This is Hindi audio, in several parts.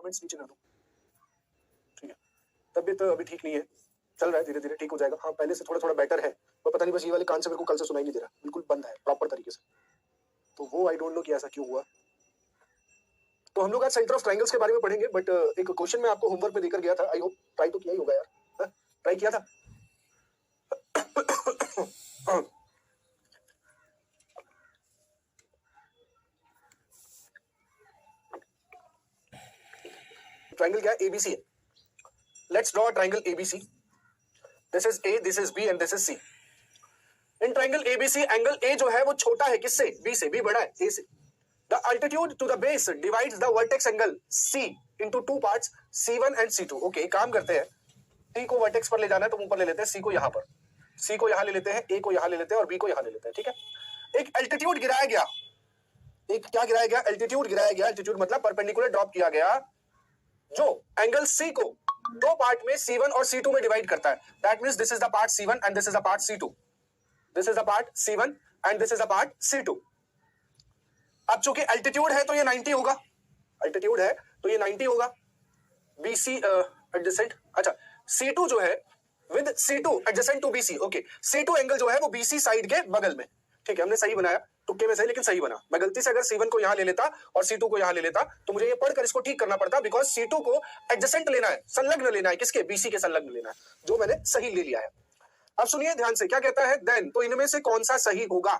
कमेंट्स नीचे कर दो, ठीक है। तबीयत तो अभी ठीक नहीं है, चल रहा है, धीरे धीरे ठीक हो जाएगा। हाँ पहले से थोड़ा थोड़ा बेटर है, पर पता नहीं बस ये वाले कान से मेरे को कल से सुनाई नहीं दे रहा, बिल्कुल बंद है प्रॉपर तरीके से, तो वो आई डोंट नो कि ऐसा क्यों हुआ। तो हम लोग आज सेंटर ऑफ ट्रायंगल्स के बारे में पढ़ेंगे, बट एक क्वेश्चन मैं आपको होमवर्क में देकर गया था, आई होप ट्राई तो किया ही होगा यार, ट्राई किया था। ट्रायंगल क्या है? एबीसी है। Let's draw a triangle ABC, this is A, this is B and this is C. In triangle ABC angle A जो है वो छोटा है किससे? बी से। बी बड़ा है ए से। The altitude to the base divides the vertex angle C into two parts C1 and C2। Okay, काम करते हैं, टी को वर्टेक्स पर ले जाना है तो ऊपर ले लेते हैं, सी को यहां पर, सी को यहां ले लेते हैं, ए को यहां ले लेते हैं और बी को यहां ले लेते हैं, ठीक है। एक एल्टीट्यूड गिराया गया, एक क्या गिराया गया? एल्टीट्यूड गिराया गया। एल्टीट्यूड मतलब परपेंडिकुलर ड्रॉप किया गया, जो एंगल सी को दो पार्ट में C1 और C2 में डिवाइड करता है। That means this is the part C1 and this is the part C2, this is the part C1 and this is the part C2। अब चूंकि एल्टीट्यूड है तो ये 90 होगा, एल्टीट्यूड है तो ये 90 होगा, BC एडजेसेंट। अच्छा, C2 जो है with C2 adjacent to BC। Okay, C2 angle जो है वो BC साइड के बगल में, ठीक है। हमने सही बनाया, तुक्के में सही, लेकिन सही बना। मैं गलती से अगर C1 को यहां ले लेता और C2 को यहां ले लेता तो मुझे ये पढ़कर इसको ठीक करना पड़ता, बिकॉज C2 को एडजेसेंट लेना है, संलग्न लेना है, किसके? BC के संलग्न लेना है, जो मैंने सही ले लिया है। अब सुनिए ध्यान से, क्या कहता है? देन, तो इनमें से कौन सा सही होगा?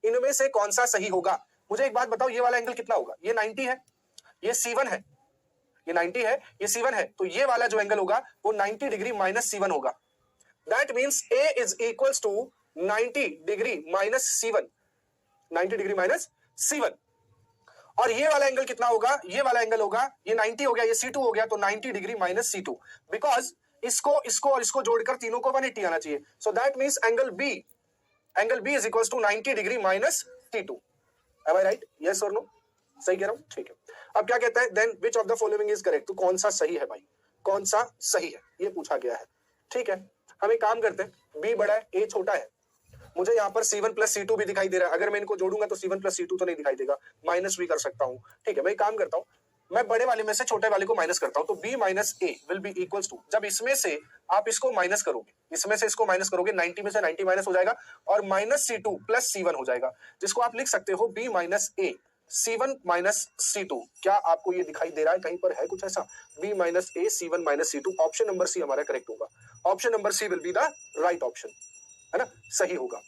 इनमें से कौन सा सही होगा? मुझे एक बात बताओ, ये वाला एंगल कितना होगा? ये 90 है, ये C1 है, ये 90 है, ये C1 है, तो ये वाला जो एंगल होगा वो 90 डिग्री माइनस C1 होगा। That means A is equals to 90 degree minus C1, 90 degree minus C1। और ये वाला एंगल कितना होगा? ये वाला एंगल होगा, ये 90 हो गया, ये C2 हो गया, तो 90 डिग्री माइनस C2, बिकॉज इसको इसको और इसको जोड़कर तीनों को 180 आना चाहिए। So that means angle B is equals to 90 degree minus C2। Am I right? Yes or no? सही कह रहा हूं, ठीक है। अब क्या कहता है? Then which of the following is correct, तो कौन सा सही है भाई, कौन सा सही है, ये पूछा गया है, ठीक है। हम एक काम करते हैं, B बड़ा है, A छोटा है, मुझे यहाँ पर C1 प्लस C2 भी दिखाई दे रहा है, अगर मैं इनको जोड़ूंगा तो C1 प्लस C2 तो नहीं दिखाई देगा, माइनस भी कर सकता हूँ, ठीक है। मैं एक काम करता हूँ, मैं बड़े वाले में से छोटे वाले को माइनस करता हूं, तो B minus A will be equals to, जब इसमें से आप इसको माइनस करोगे, इसमें से इसको माइनस करोगे, 90 में से 90 माइनस हो जाएगा और माइनस C2 प्लस C1 हो जाएगा, जिसको आप लिख सकते हो B minus A C1 minus C2। क्या आपको ये दिखाई दे रहा है? कहीं पर है कुछ ऐसा? B minus A C1 minus C2, option number C हमारा करेक्ट होगा, option number C will be the right option, है ना, सही होगा।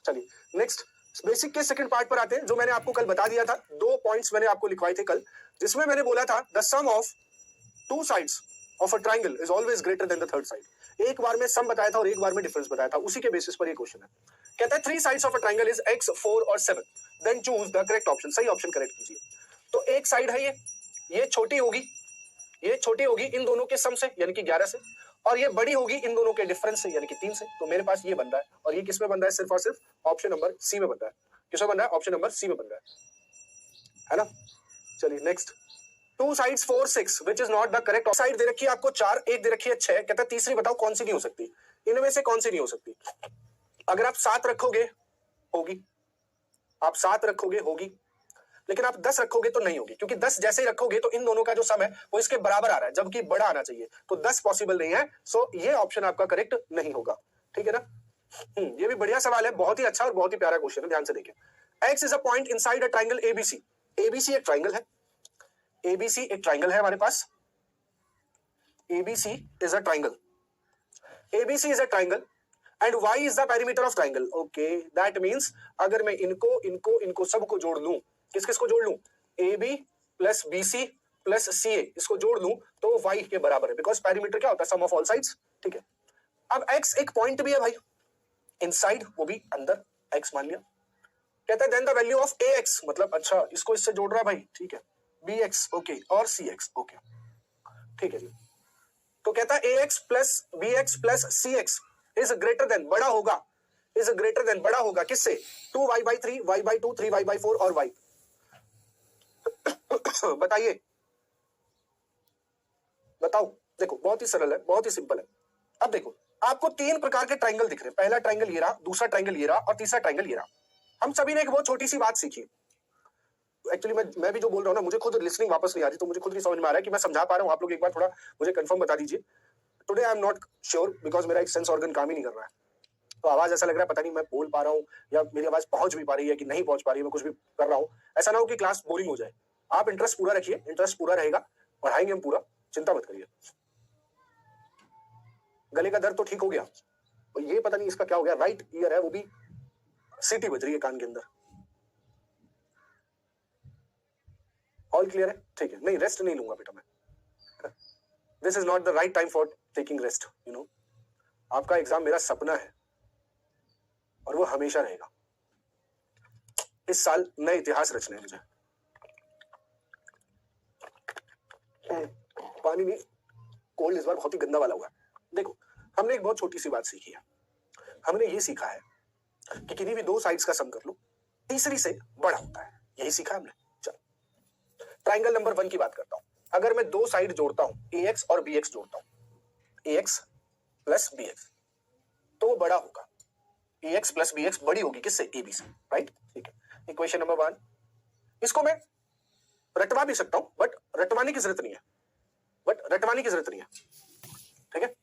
चलिए नेक्स्ट, बेसिक के सेकंड पार्ट पर आते हैं, जो मैंने आपको कल बता दिया था, 2 पॉइंट्स मैंने आपको लिखवाए थे कल, जिसमें मैंने बोला था the sum of two sides of a triangle is always greater than the third side. एक बार में सम बताया था और एक बार में डिफरेंस बताया था, उसी के बेसिस पर ये क्वेश्चन है। कहता है 3 sides of a triangle is x, 4 और 7, then choose the correct option, सही ऑप्शन करेक्ट कीजिए। तो एक साइड है ये छोटी होगी, ये छोटी होगी इन दोनों के सम से यानी कि 11 से, और ये बड़ी होगी इन दोनों के डिफरेंस से यानी कि 3 से। तो मेरे पास ये बन रहा है, और ये किस में बन रहा है? सिर्फ और सिर्फ ऑप्शन नंबर सी में बन रहा है। किसमें बन रहा है? ऑप्शन नंबर सी में बन रहा है ना। चलिए next, 2 sides 4, 6 which is not the correct. Side दे रखी है आपको 4, एक दे रखी है 6, कहता है तीसरी बताओ कौन सी नहीं हो सकती, इनमें से कौन सी नहीं हो सकती। अगर आप 7 रखोगे होगी, आप 7 रखोगे होगी, लेकिन आप 10 रखोगे तो नहीं होगी, क्योंकि 10 जैसे ही रखोगे तो इन दोनों का जो सम है वो इसके बराबर आ रहा है, जबकि बड़ा आना चाहिए, तो 10 पॉसिबल नहीं है। सो ये ऑप्शन आपका करेक्ट नहीं होगा, ठीक है ना। ये भी बढ़िया सवाल है, बहुत ही अच्छा और बहुत ही प्यारा क्वेश्चन है, ध्यान से देखिए। X is a point inside a triangle ABC. ABC एक ट्राइंगल है, एबीसी एक ट्राइंगल है हमारे पास, ABC is a triangle, ABC is a triangle and y is the perimeter of triangle. Okay, that means अगर मैं इनको इनको इनको सबको जोड़ लूं, किस किस को जोड़ लूं? AB plus BC plus CA, इसको जोड़ लूं तो y के बराबर है, बिकॉज पेरीमीटर क्या होता है? सम ऑफ ऑल साइड्स, ठीक है। अब x एक पॉइंट भी है भाई, इनसाइड वो भी अंदर, x मान लिया। कहता है then the value of AX, मतलब अच्छा इसको इससे जोड़ रहा है भाई, ठीक है, BX ओके और CX ओके, ठीक है जी। तो कहता है AX plus BX plus CX is greater than, बड़ा होगा, इज ग्रेटर देन, बड़ा होगा किससे? 2y/3, y/2, 3y/4 और y। बताइए, बताओ। देखो बहुत ही सरल है, बहुत ही सिंपल है। अब देखो आपको 3 प्रकार के ट्राइंगल दिख रहे हैं, पहला ट्राइंगल ये रहा, दूसरा ट्राइंगल ये रहा और तीसरा ट्राइंगल ये रहा। हम सभी ने एक बहुत छोटी सी बात सीखी, एक्चुअली मैं भी जो बोल रहा हूँ ना, मुझे खुद लिसनिंग वापस नहीं आ रही, तो मुझे खुद नहीं समझ में आ रहा है कि मैं समझा पा रहा हूँ। आप लोग एक बार थोड़ा मुझे कंफर्म बता दीजिए। Today I am not sure because मेरा एक सेंस ऑर्गन काम ही नहीं कर रहा है, तो आवाज ऐसा लग रहा है पता नहीं मैं बोल पा रहा हूँ या मेरी आवाज पहुंच भी पा रही है कि नहीं पहुंच पा रही है, मैं कुछ भी कर रहा हूँ। ऐसा ना हो कि क्लास बोरिंग हो जाए। आप इंटरेस्ट पूरा रखिए, इंटरेस्ट पूरा रहेगा, पढ़ाएंगे हम पूरा, चिंता मत करिए। गले का दर्द तो ठीक हो गया, तो ये पता नहीं इसका क्या हो गया, राइट ईयर है वो भी सीटी बज रही है कान के अंदर। ऑल क्लियर है? ठीक है, नहीं रेस्ट नहीं लूंगा बेटा मैं। This is not the right time for taking rest, you know. आपका एग्जाम मेरा सपना है और वो हमेशा रहेगा। इस साल नए इतिहास रचने हैं मुझे। पानी नहीं, कोल्ड इस बार बहुत ही गंदा वाला हुआ है। देखो, हमने एक बहुत छोटी सी बात सीखी है। हमने ये सीखा है कि किन्हीं भी दो साइड्स का सम कर लो, तीसरी से बड़ा होता है। यही सीखा हमने। चलो, ट्राइंगल नंबर 1 की बात करता हूं। अगर मैं दो साइड जोड़ता हूं, AX और BX जोड़ता हूं, AX प्लस BX, तो वो बड़ा होगा। AX प्लस BX बड़ी होगी किससे? AB से, राइट? ठीक है, इक्वेशन नंबर 1। इसको मैं रटवा भी सकता हूं, बट रटवाने की जरूरत नहीं है। ठीक है,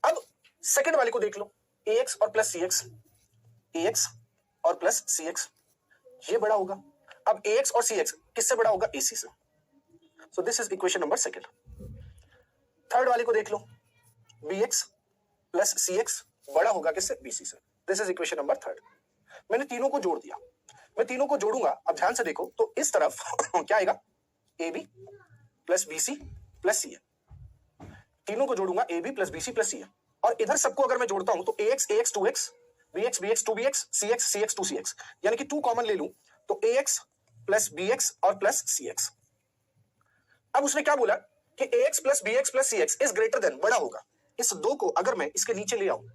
अब सेकंड वाले को देख लो, AX और प्लस CX, AX और प्लस CX, ये बड़ा होगा। अब AX और CX किससे बड़ा होगा? AC से। So this is equation number 2। Third वाले को देख लो, BX प्लस CX बड़ा होगा किससे? BC से। This is equation number 3। मैंने तीनों को जोड़ दिया, मैं तीनों को जोड़ूंगा। अब ध्यान से देखो तो इस तरफ क्या आएगा? AB plus BC plus CA। तीनों को जोड़ूंगा, AB plus BC plus CA, और इधर सबको अगर मैं जोड़ता हूं तो AX 2X, BX 2BX, CX 2CX, यानी कि 2 कॉमन ले लूं तो AX प्लस BX और प्लस CX। अब उसने क्या बोला कि AX plus BX plus CX is greater than, बड़ा होगा। इस दो को अगर मैं इसके नीचे ले आऊं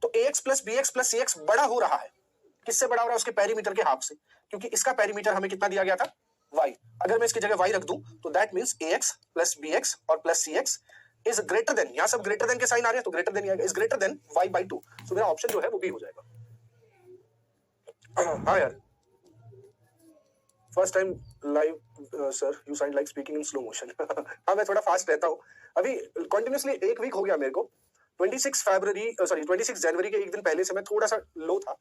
तो AX plus BX plus CX बड़ा हो रहा है। किससे बड़ा हो रहा है? उसके पेरीमीटर के हाफ से, क्योंकि इसका पेरीमीटर हमें कितना दिया गया था? Y। अगर मैं इसकी जगह Y रख दूं तो that means AX plus BX और plus CX is greater than, यहां सब ग्रेटर देन के साइन आ रहे हैं तो ग्रेटर देन आएगा, इज ग्रेटर देन Y/2। सो मेरा ऑप्शन जो है वो भी हो जाएगा। हाँ यार, first time live sir, you sound like speaking in slow motion. हाँ, मैं थोड़ा फास्ट रहता हूँ। अभी कंटिन्यूअसली 1 वीक हो गया मेरे को। 26 जनवरी के एक दिन पहले से मैं थोड़ा सा लो था,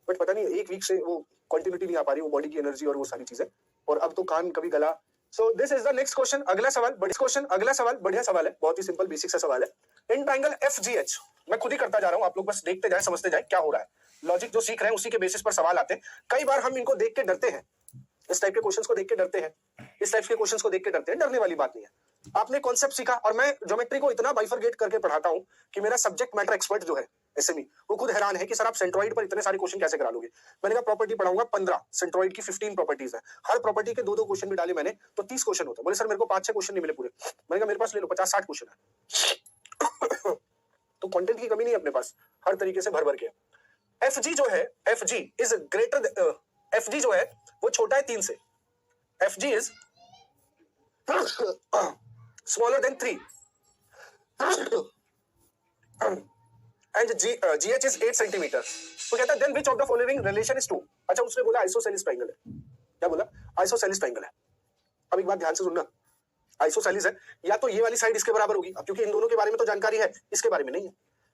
बट पता नहीं 1 वीक से वो कंटिन्यूटी नहीं आ पा रही, वो बॉडी की एनर्जी और वो सारी चीजें, और अब तो कान कभी गला। So this is the next question. अगला सवाल बढ़िया सवाल है, बहुत ही सिंपल बेसिक सा सवाल है। इन ट्रायंगल FGH, मैं खुद ही करता जा रहा हूँ, आप लोग बस देखते जाए, समझते जाए क्या हो रहा है। लॉजिक जो सीख रहे हैं उसी के बेसिस पर सवाल आते हैं। कई बार हम इनको देख के डरते हैं, इस टाइप के क्वेश्चंस को देख के डरते हैं, डरने वाली बात नहीं है। आपने कॉन्सेप्ट सीखा, और मैं ज्योमेट्री को इतना बाइफरगेट करके पढ़ाता हूं कि मेरा सब्जेक्ट मैटर एक्सपर्ट जो है SME, वो खुद हैरान है कि सर आप सेंट्रॉइड पर इतने सारे क्वेश्चन कैसे करा लोगे। मैंने कहा प्रॉपर्टी पढ़ाऊंगा 15, सेंट्रॉइड की 15 प्रॉपर्टीज है, हर प्रॉपर्टी के 2-2 क्वेश्चन भी डाले मैंने तो 30 क्वेश्चन होता है। बोले सर मेरे को 5-6 क्वेश्चन नहीं मिले पूरे। मैंने कहा मेरे पास ले लो, 50-60 क्वेश्चन है। तो कंटेंट की कमी नहीं है अपने पास, हर तरीके से भर भर के। FG जो है, FG इज ग्रेटर, FG जो है वो छोटा है 3 से। FG is smaller than 3 and GH is 8 centimetre. तो कहता है then which of the following relation is true? अच्छा, उसने बोला आइसोसेलिस ट्रायंगल है। क्या बोला? आइसोसेलिस ट्रायंगल है। अब एक बात ध्यान से सुनना, आइसोसेलिस है, या तो ये वाली साइड इसके बराबर होगी, अब क्योंकि इन दोनों के बारे में तो जानकारी है, इसके बारे में नहीं है,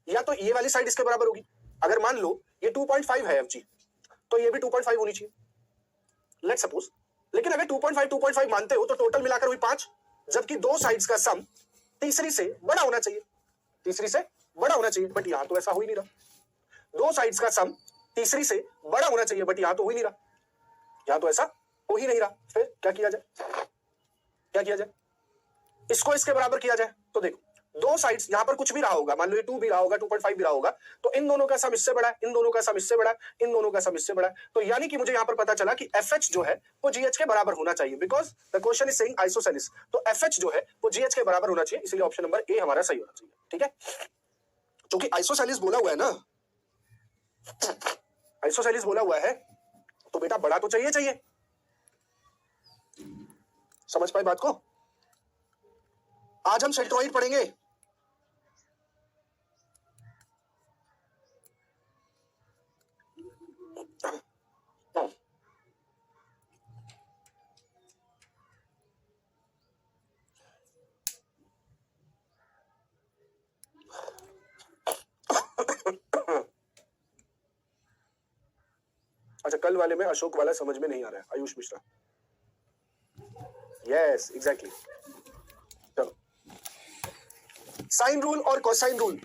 या तो ये वाली साइड इसके बराबर होगी। अगर मान लो ये 2.5 है FG, तो ये भी 2.5 होनी चाहिए, लेट्स सपोज। लेकिन अगर 2.5 मानते हो तो टोटल मिलाकर हुई 5, जबकि दो साइड्स का सम तीसरी से बड़ा होना चाहिए, बट यहां तो ऐसा हो ही नहीं रहा। दो साइड्स का सम तीसरी से बड़ा होना चाहिए, बट यहां तो हो ही नहीं रहा, फिर क्या किया जाए? इसको इसके बराबर किया जाए। तो देखो, दो साइड्स, यहां पर कुछ भी रहा होगा, मान लो ये 2 भी रहा होगा, 2.5 भी रहा होगा, तो इन दोनों का सम इससे बड़ा है, इन दोनों का सम इससे बड़ा है, इन दोनों का सम इससे बड़ा है। तो यानी कि मुझे यहां पर पता चला कि FH जो है वो GH के बराबर होना चाहिए, because the question is saying isosceles. तो FH जो है वो GH के बराबर होना चाहिए, इसलिए ऑप्शन नंबर ए हमारा सही होना चाहिए। ठीक है, क्योंकि आइसोसेलिस बोला हुआ है ना, आइसोसेलिस बोला हुआ है तो बेटा बड़ा तो चाहिए। समझ पाए बात को? आज हम सेंट्रॉइड पढ़ेंगे। कल वाले में अशोक वाला समझ में नहीं आ रहा है, आयुष मिश्रा। Yes exactly. चलो, साइन रूल और कोसाइन रूल।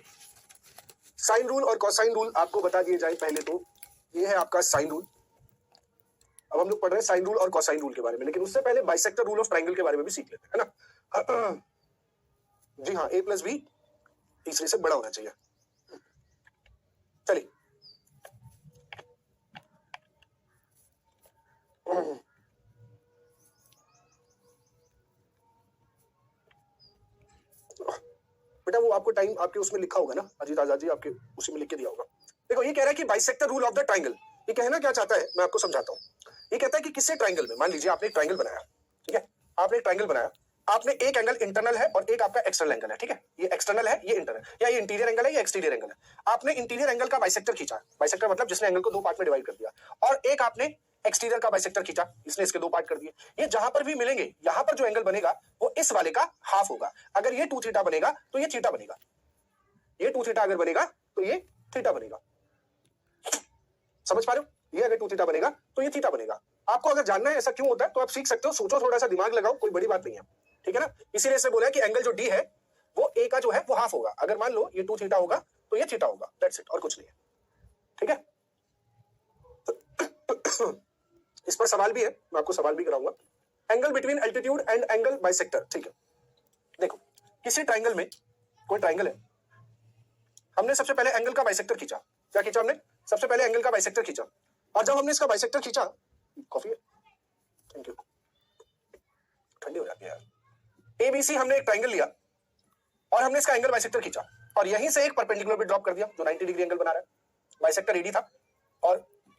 साइन रूल और कोसाइन रूल आपको बता दिए जाए पहले तो। ये है आपका साइन रूल। अब हम लोग पढ़ रहे हैं साइन रूल और कोसाइन रूल के बारे में, लेकिन उससे पहले बाइसेक्टर रूल ऑफ ट्राइंगल के बारे में भी सीख लेते हैं, है ना। जी हाँ, a प्लस बी तीसरे से बड़ा होना चाहिए। चलिए, बेटा वो आपको टाइम आपके उसमें लिखा होगा ना, अजीत आजाद जी आपके उसी में लिख के दिया होगा। देखो, ये कह रहा है कि bisector rule of the triangle. ये कहना क्या चाहता है, मैं आपको समझाता हूँ। ये कहता है कि किसी ट्राइंगल में, मान लीजिए आपने एक ट्राइंगल बनाया, ठीक है, आपने एक ट्राइंगल बनाया, आपने एक एंगल इंटरनल है और एक आपका एक्सटर्नल एंगल है, ठीक है, ये एक्सटर्नल है, ये इंटरनल, या ये इंटीरियर एंगल है, या एक्सटीरियर एंगल है। आपने इंटीरियर एंगल का बाइसेक्टर खींचा, बाइसेक्टर मतलब जिसने एंगल को दो पार्ट में डिवाइड कर दिया, और एक आपने एक्सटीरियर का बाइसेक्टर खींचा, इसने इसके दो पार्ट कर दिए। ये जहां पर भी मिलेंगे, यहां पर जो एंगल बनेगा वो इस वाले का हाफ होगा। अगर ये 2 थीटा बनेगा तो ये थीटा बनेगा, ये 2 थीटा अगर बनेगा तो ये थीटा बनेगा। समझ पा रहे हो? ये अगर 2 थीटा बनेगा तो ये थीटा बनेगा। आपको अगर जानना है ऐसा क्यों होता है तो आप सीख सकते हो, सोचो, थोड़ा सा दिमाग लगाओ, कोई बड़ी बात नहीं है, ठीक है ना। इसीलिए इसने बोला है कि एंगल जो डी है वो ए का जो है वो हाफ होगा। अगर मान लो ये 2 थीटा होगा तो ये थीटा होगा, दैट्स इट, और कुछ नहीं है, ठीक है। इस पर सवाल भी है, मैं आपको सवाल भी कराऊंगा। Angle between altitude and angle bisector, ठीक है। देखो, किसी ट्राइंगल में, कोई ट्राइंगल है, हमने सबसे पहले एंगल का बाइसेक्टर खींचा। क्या खींचा हमने? सबसे पहले एंगल का बाइसेक्टर खींचा, और जब हमने इसका बाइसेक्टर खींचा, कॉफी है, थैंक यू, ठंडी हो जाती है यार। एबीसी हमने एक ट्राइंगल लिया और हमने इसका एंगल बाइसेक्टर खींचा, और यहीं से एक परपेंडिकुलर भी ड्रॉप कर दिया जो 90 डिग्री एंगल बना रहा है। बाइसेक्टर एडी था और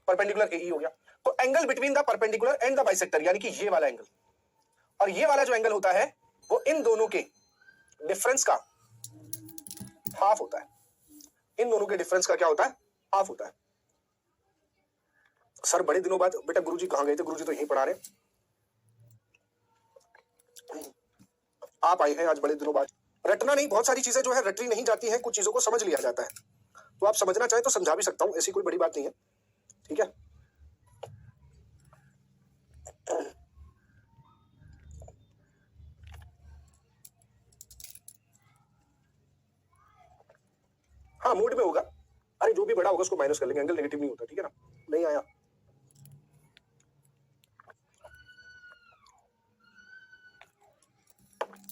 परपेंडिकुलर एई हो गया। तो angle between the perpendicular and the bisector, यानी कि ये वाला एंगल और ये वाला जो एंगल होता है वो इन दोनों के डिफरेंस का हाफ होता है। इन दोनों के डिफरेंस का क्या होता है? हाफ होता है। सर बड़े दिनों बाद, बेटा गुरुजी कहां गए थे? गुरुजी तो यहीं पढ़ा रहे। आप आए हैं आज बड़े दिनों बाद। रटना नहीं, बहुत सारी चीजें जो है रटनी नहीं जाती हैं, कुछ चीजों को समझ लिया जाता है। तो आप समझना चाहे तो समझा भी सकता हूं, ऐसी कोई बड़ी बात नहीं है, ठीक है। हाँ, मूड में होगा। अरे जो भी बड़ा होगा उसको माइनस कर लेंगे, एंगल नेगेटिव नहीं होता, ठीक है ना। नहीं आया,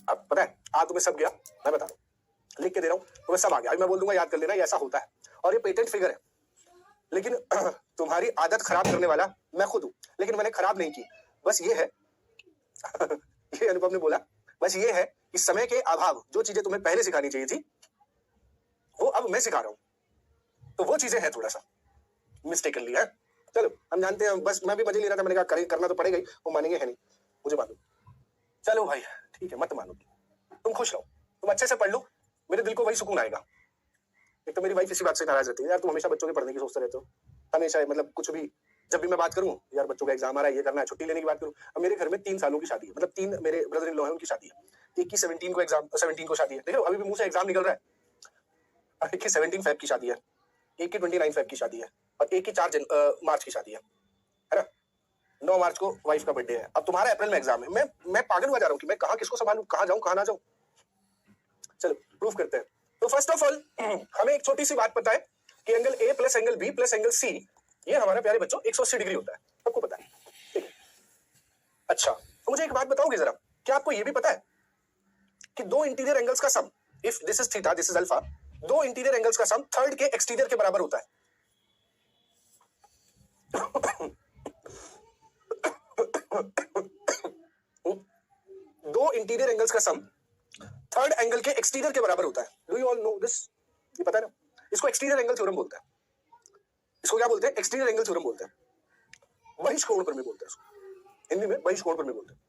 अब पता है आ तुम्हें सब गया, मैं बता रहा हूं, लिख के दे रहा हूं तुम्हें सब आ गया। अभी मैं बोल दूंगा याद कर लेना, ये ऐसा होता है, और ये पेटेंट फिगर है। लेकिन तुम्हारी आदत खराब करने वाला मैं खुद हूं, लेकिन मैंने खराब नहीं की, बस ये है ये अनुभव ने बोला, बस ये है कि समय के अभाव, जो चीजें तुम्हें पहले सिखानी चाहिए थी वो अब मैं सिखा रहा हूं, तो वो चीजें हैं थोड़ा सा मिस्टेक कर लिया है। चलो हम जानते हैं, बस मैं भी मजे ले रहा था, मैंने कहा करना तो पड़ेगा ही, वो मानेंगे है नहीं, मुझे मालूम। चलो भाई ठीक है, मत मानो, तुम खुश रहो, तुम अच्छे से पढ़ लो, मेरे दिल को वही सुकून आएगा। एक तो मेरी वाइफ इसी बात से नाराज रहती है, यार तुम हमेशा बच्चों के पढ़ने की सोचते रहते हो, हमेशा, मतलब कुछ भी, जब भी मैं बात करूं यार बच्चों का एग्जाम आ रहा है, ये करना है, छुट्टी लेने की बात करूं। अब मेरे घर में 3 सालों की शादी है, मतलब 3 मेरे ब्रदर इन लॉ है, उनकी शादी है। एक की 17 को एग्जाम, 17 को शादी है, देखो अभी भी मुंह से एग्जाम निकल रहा है। एक की 17 फेब की शादी है, एक की 29 फेब की शादी है, और एक की 4 मार्च की शादी है ना। 9 मार्च को वाइफ का बर्थडे है। अब तुम्हारा अप्रैल में एग्जाम है, मैं पागल हुआ जा रहा हूँ कि मैं कहाँ किसको संभालूं, कहाँ जाऊं कहाँ ना जाऊं। चलो प्रूफ करते हैं। तो फर्स्ट ऑफ ऑल हमें एक छोटी सी बात पता है कि angle A plus angle B plus angle C, ये हमारे प्यारे बच्चों 180 डिग्री होता है, सबको पता है, ठीक है। अच्छा, तो मुझे एक बात बताओगे जरा, क्या आपको ये भी पता है कि दो इंटीरियर एंगल्स का sum, if this is theta this is alpha, दो इंटीरियर एंगल्स का सम थर्ड के एक्सटीरियर के बराबर होता है। दो इंटीरियर एंगल्स का सम थर्ड एंगल के एक्सटीरियर के बराबर होता है। Do you all know this? ये पता है ना, इसको एक्सटीरियर एंगल थ्योरम बोलते हैं। इसको क्या बोलते हैं? एक्सटीरियर एंगल थ्योरम बोलते हैं। बहिष्कोण प्रमेय बोलते हैं इसको, हिंदी में बहिष्कोण प्रमेय बोलते हैं।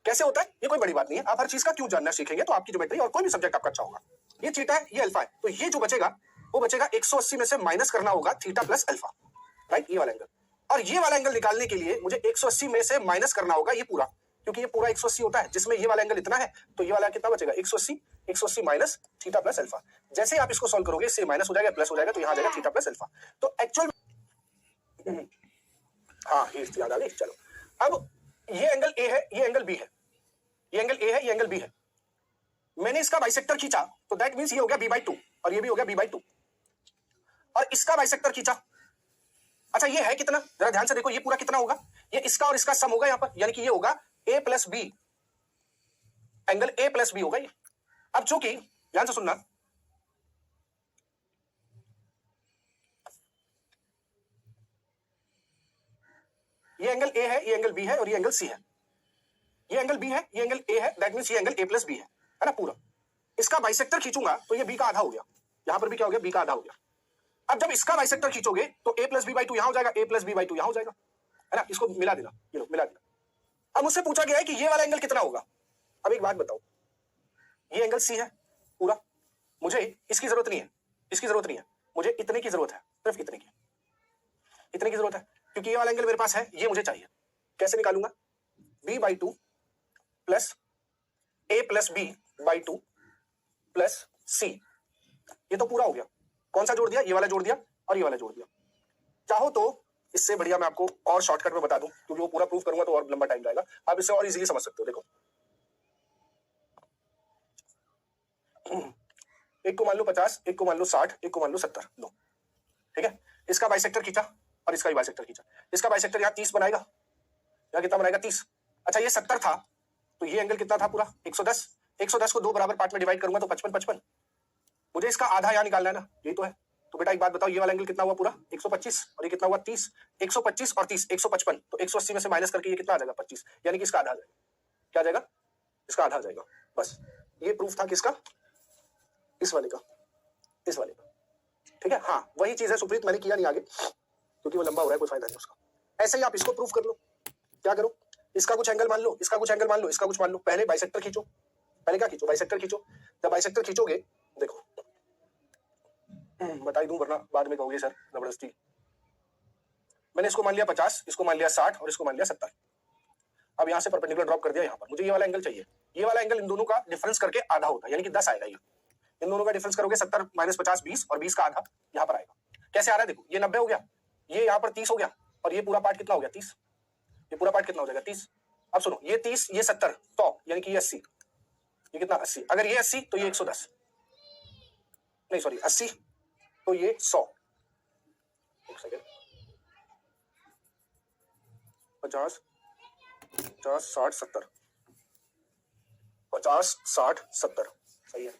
कैसे होता है? ये कोई बड़ी बात नहीं है, आप हर चीज का क्यों जानना सीखेंगे तो आपकी ज्योमेट्री और कोई भी सब्जेक्ट आपका अच्छा होगा। ये थीटा है, ये अल्फा है, तो ये जो बचेगा वो बचेगा 180 में से माइनस करना होगा थीटा प्लस अल्फा, राइट, ये वाला एंगल। और ये वाला एंगल निकालने के लिए मुझे 180 में से माइनस करना होगा ये पूरा, क्योंकि ये पूरा 180 होता है, जिसमें ये वाला एंगल इतना है, तो ये वाला कितना बचेगा? 180 माइनस थीटा प्लस अल्फा। जैसे आप इसको सॉल्व करोगे, इससे माइनस हो जाएगा, प्लस हो जाएगा, तो यहां आ जाएगा थीटा प्लस अल्फा। तो एक्चुअल हाँ याद आ गई। चलो अब ये एंगल ए है, ये एंगल बी है, ये एंगल ए है, ये एंगल बी है। मैंने इसका बाइसेक्टर खींचा तो दैट मींस ये हो गया b/2 और ये भी हो गया b/2 और इसका बाइसेक्टर खींचा। अच्छा ये है कितना, जरा ध्यान से देखो, ये पूरा कितना होगा, ये इसका और इसका सम होगा यहां पर, यानी कि ये होगा a plus B, angle a plus B होगा ये। अब चूंकि ध्यान से सुनना, ये एंगल a है, ये एंगल b है और ये एंगल c है, ये एंगल b है, ये एंगल a है, दैट मींस ये एंगल a प्लस बी है ना पूरा। इसका बाइसेक्टर खींचूंगा तो ये b का आधा हो गया, यहां पर भी क्या हो गया, b का आधा हो गया। अब जब इसका बाइसेक्टर खींचोगे तो a प्लस b/2 यहां हो जाएगा, a प्लस b/2 यहां हो जाएगा, है ना। इसको मिला देना, ये लो मिला देना। अब मुझसे पूछा गया है कि ये वाला एंगल कितना होगा। अब एक बात बताओ, ये एंगल c है पूरा, मुझे इसकी जरूरत नहीं है, इसकी जरूरत नहीं है, मुझे इतने की जरूरत है, सिर्फ इतने की, इतने की जरूरत है, क्योंकि ये वाला एंगल मेरे पास है, ये मुझे चाहिए। कैसे निकालूंगा, b/2 plus a plus b/2 plus c, ये तो पूरा हो गया। कौन सा जोड़ दिया, ये वाला जोड़ दिया और ये वाला जोड़ दिया। चाहो तो इससे बढ़िया मैं आपको और शॉर्टकट में बता दूं, क्योंकि वो पूरा प्रूफ करूंगा तो और लंबा टाइम जाएगा, आप इससे और इजीली समझ सकते हो। देखो एक को मान लो 50, एक को मान लो 60, एक को मान लो 70, लो ठीक है। इसका बाइसेक्टर खींचा और इसका भी बाइसेक्टर खींचा, इसका बाइसेक्टर यहाँ 30 बनाएगा, यहाँ कितना बनाएगा 30। अच्छा ये 70 था तो ये एंगल कितना था पूरा 110, 110 को दो बराबर पार्ट में डिवाइड करूंगा तो 55, 55। मुझे इसका आधा यहाँ निकालना है ना, यही तो है। तो बेटा एक बात बताओ, ये वाला एंगल कितना हुआ पूरा 125 और ये कितना हुआ 30, 125 और 30 155, तो 180 में से माइनस करके ये कितना आ जाएगा 25, यानी कि इसका आधा आ जाएगा। क्या आ जाएगा, इसका आधा आ जाएगा। बस ये प्रूफ था किसका, इस वाले का, इस वाले का, ठीक है। हाँ वही चीज है सुप्रीत, मैंने किया नहीं आगे क्योंकि वो लंबा हो रहा है, कोई फायदा नहीं उसका। ऐसे ही आप इसको प्रूफ कर लो। क्या करो, इसका कुछ एंगल मान लो, इसका कुछ एंगल मान लो, इसका कुछ मान लो, पहले बाइसेक्टर खींचो, पहले क्या खींचो, बाइसेक्टर खींचो। जब बाइसेक्टर खींचोगे, देखो बताई दूं वरना बाद में कहोगे सर जबरदस्ती। मैंने इसको मान लिया 50, इसको मान लिया 60 और इसको मान लिया 70। अब यहां से परपेंडिकुलर ड्रॉप कर दिया यहाँ पर, मुझे ये वाला एंगल चाहिए। ये वाला एंगल इन दोनों का डिफरेंस करके आधा होता है, यानी कि 10 आएगा। ये इन दोनों का डिफरेंस करोगे 70 माइनस 50 20 और 20 का आधा यहाँ पर आएगा। कैसे आ रहा है देखो, ये 90 हो गया, ये यहाँ पर 30 हो गया और ये पूरा पार्ट कितना हो गया 30, ये पूरा पार्ट कितना हो जाएगा 30। अब सुनो, ये 30 ये 70 100, यानी कि ये 80, ये कितना 80, अगर ये 80 तो ये 110, नहीं सॉरी 80 तो ये 100। एक सेकेंड, 50 50 60 70, 50 60 70 सही है।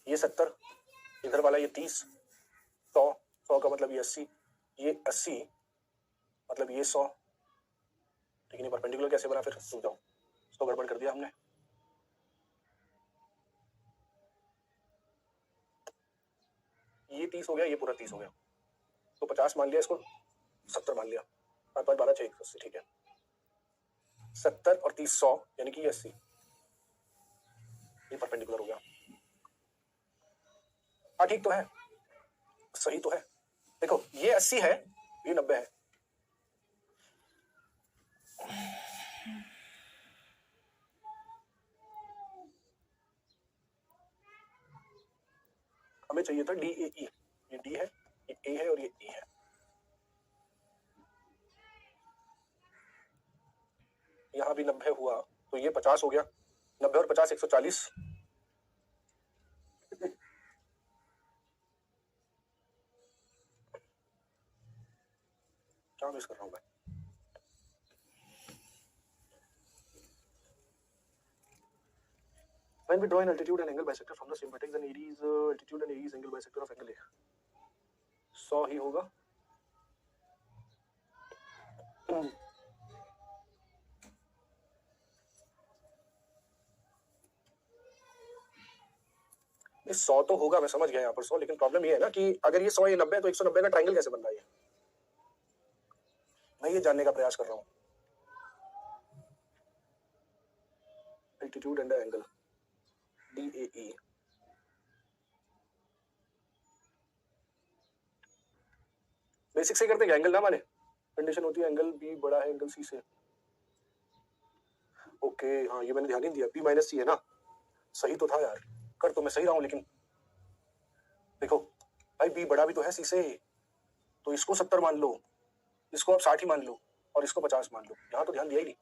ये 70, इधर वाला ये 30, 100, 100 का मतलब ये 80, ये 80 मतलब ये 100। लेकिन ये परपेंडिकुलर कैसे बना फिर, रुक जाओ, इसको गड़बड़ कर दिया हमने। ये 30 हो गया, ये पूरा 30 हो गया, तो 50 मान लिया, इसको 70 मान लिया, 5 5 12 6 180, ठीक है। 70 और 30 100 यानी कि 80, ये परपेंडिकुलर हो गया। हाँ ठीक तो है, सही तो है। देखो ये 80 है, ये 90 है। हमें चाहिए था DAE, ये D है, ये A है और ये E है। यहाँ भी 90 हुआ तो ये 50 हो गया, 90 और 50 140। क्या मिस कर रहा हूँ मैं, when we draw an altitude and angle bisector from the same vertex then AD is altitude and AE is angle bisector of angle A, 100 ही होगा। ये 100 तो होगा, मैं समझ गया यहाँ पर 100, लेकिन प्रॉब्लम ये है ना कि अगर ये 100 ये 90 तो 190 का ट्रायंगल कैसे बन रहा है, मैं ये जानने का प्रयास कर रहा हूँ। Altitude and angle DAE, basic से करते हैं, एंगल ना माने, कंडीशन होती है एंगल B बड़ा है एंगल C से। ओके हाँ, ये मैंने ध्यान नहीं दिया, B माइनस C है ना, सही तो था यार, कर तो मैं सही रहा हूँ, लेकिन देखो भाई B बड़ा भी तो है C से, तो इसको 70 मान लो, इसको आप 60 ही मान लो और इसको 50 मान लो, यहाँ तो ध्यान दिया ही नहीं।